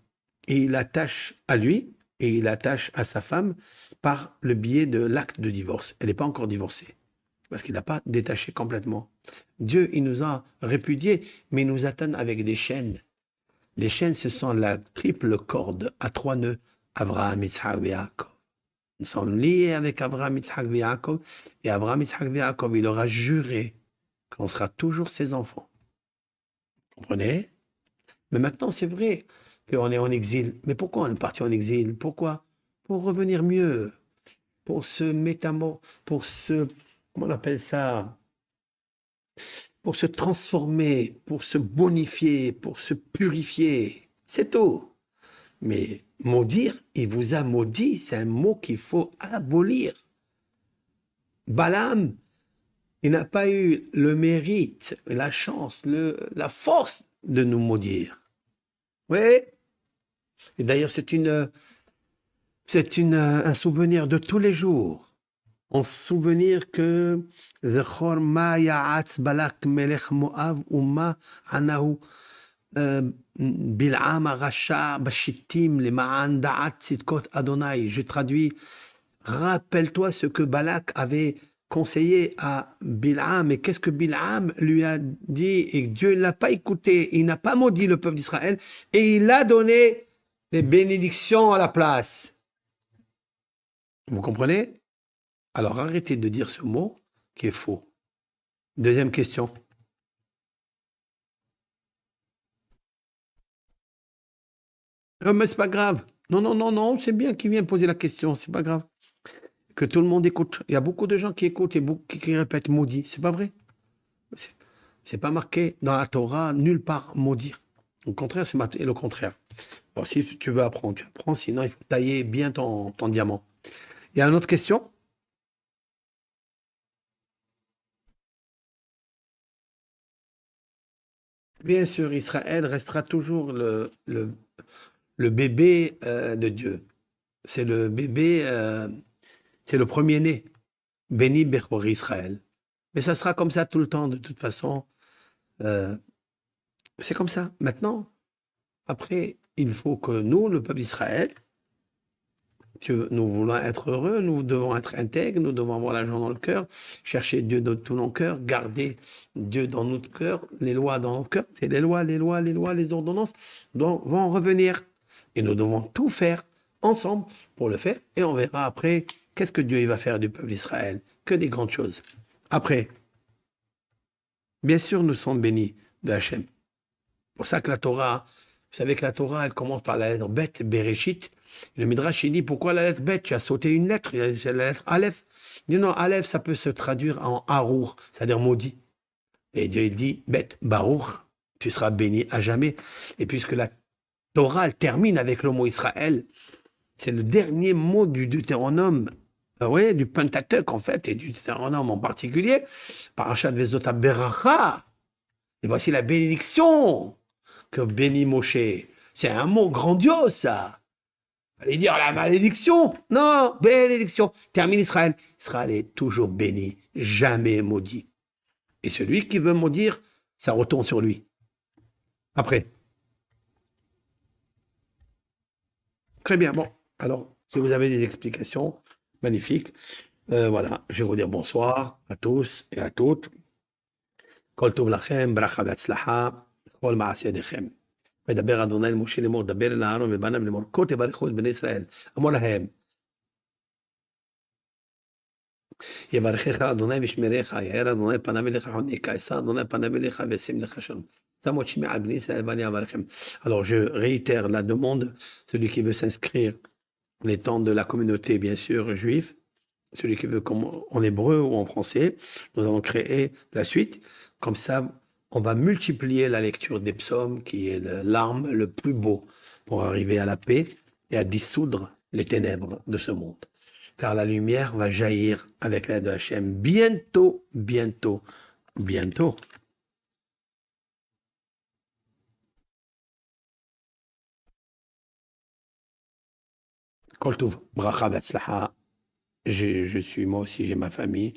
et il attache à lui et il attache à sa femme par le biais de l'acte de divorce. Elle n'est pas encore divorcée parce qu'il n'a pas détaché complètement. Dieu, il nous a répudiés, mais il nous atteint avec des chaînes. Les chaînes, ce sont la triple corde à 3 nœuds, Avraham, Yitzhak et Yaakov. Nous sommes liés avec Avraham, Yitzhak et Yaakov, et Avraham, Yitzhak et Yaakov, il aura juré qu'on sera toujours ses enfants. Vous comprenez? Mais maintenant, c'est vrai, qu'on est en exil. Mais pourquoi on est parti en exil? Pourquoi? Pour revenir mieux, pour se pour se, comment on appelle ça? Pour se transformer, pour se bonifier, pour se purifier. C'est tout. Mais maudire, il vous a maudit, c'est un mot qu'il faut abolir. Balaam, il n'a pas eu le mérite, la chance, la force de nous maudire. Oui. Et d'ailleurs, un souvenir de tous les jours. Un souvenir que Zechor ma ya'atz Balak melech Moav uma anahu Bil'am arasha bashittim lema'an da'at tzidkot Adonai. Je traduis, rappelle-toi ce que Balak avait conseillé à Bil'am. Et qu'est-ce que Bil'am lui a dit? Et Dieu ne l'a pas écouté. Il n'a pas maudit le peuple d'Israël. Et il a donné des bénédictions à la place. Vous comprenez? Alors arrêtez de dire ce mot qui est faux. Deuxième question. Mais c'est pas grave. Non, non, non, non, c'est bien qu'il vienne poser la question, c'est pas grave. Que tout le monde écoute. Il y a beaucoup de gens qui écoutent et beaucoup qui répètent maudit. C'est pas vrai. C'est pas marqué dans la Torah nulle part maudire. Au contraire, c'est le contraire. Bon, si tu veux apprendre, tu apprends. Sinon, il faut tailler bien ton diamant. Il y a une autre question? Bien sûr, Israël restera toujours le bébé de Dieu. C'est le bébé, c'est le premier-né. Béni Bechor Israël. Mais ça sera comme ça tout le temps, de toute façon. Euh, c'est comme ça. Maintenant, après, il faut que nous, le peuple d'Israël, nous voulons être heureux, nous devons être intègres, nous devons avoir la joie dans le cœur, chercher Dieu dans tout nos cœurs, garder Dieu dans notre cœur, les lois dans notre cœur. C'est les lois, les ordonnances vont revenir. Et nous devons tout faire ensemble pour le faire. Et on verra après qu'est-ce que Dieu il va faire du peuple d'Israël. Que des grandes choses. Après, bien sûr, nous sommes bénis de Hachem. C'est pour ça que la Torah, vous savez que la Torah, elle commence par la lettre Bet, Bereshit. Le Midrash, il dit, pourquoi la lettre Bet? Tu as sauté une lettre, c'est la lettre Aleph. Il dit non, Aleph, ça peut se traduire en Harour, c'est-à-dire maudit. Et Dieu, il dit, Bet, Baruch, tu seras béni à jamais. Et puisque la Torah, elle termine avec le mot Israël, c'est le dernier mot du Deutéronome, oui, du Pentateuch en fait, et du Deutéronome en particulier, Parashat Vezot Beracha. Et voici la bénédiction que bénit Moshe. C'est un mot grandiose, ça. Fallait dire la malédiction. Non, bénédiction. Termine Israël. Israël est toujours béni, jamais maudit. Et celui qui veut maudire, ça retombe sur lui. Après. Très bien. Bon, alors, si vous avez des explications, magnifiques. Voilà, je vais vous dire bonsoir à tous et à toutes. Kol tov lachem, bracha v'atzlacha, kol ma'aseh yadechem. מדבר אדוני אל משה לאמור, דבר אל אהרון ובניו לאמור, כה תברכו את בני ישראל. אמור להם, יברכך אדוני וישמרך, יאר אדוני פניו אליך חונקה, יישא אדוני פניו אליך וישים לך שלום. שם עוד שמי על בני ישראל ואני אברכם. Alors je réitère la demande, celui qui veut s'inscrire, les temps de la communauté bien sûr juive, celui qui veut en hébreu ou en français, nous allons créer la suite, comme ça on va multiplier la lecture des psaumes, qui est l'arme le plus beau pour arriver à la paix et à dissoudre les ténèbres de ce monde. Car la lumière va jaillir avec l'aide de Hachem bientôt, bientôt, bientôt. Kol tov, bracha v'atzlacha. Je suis, moi aussi, j'ai ma famille.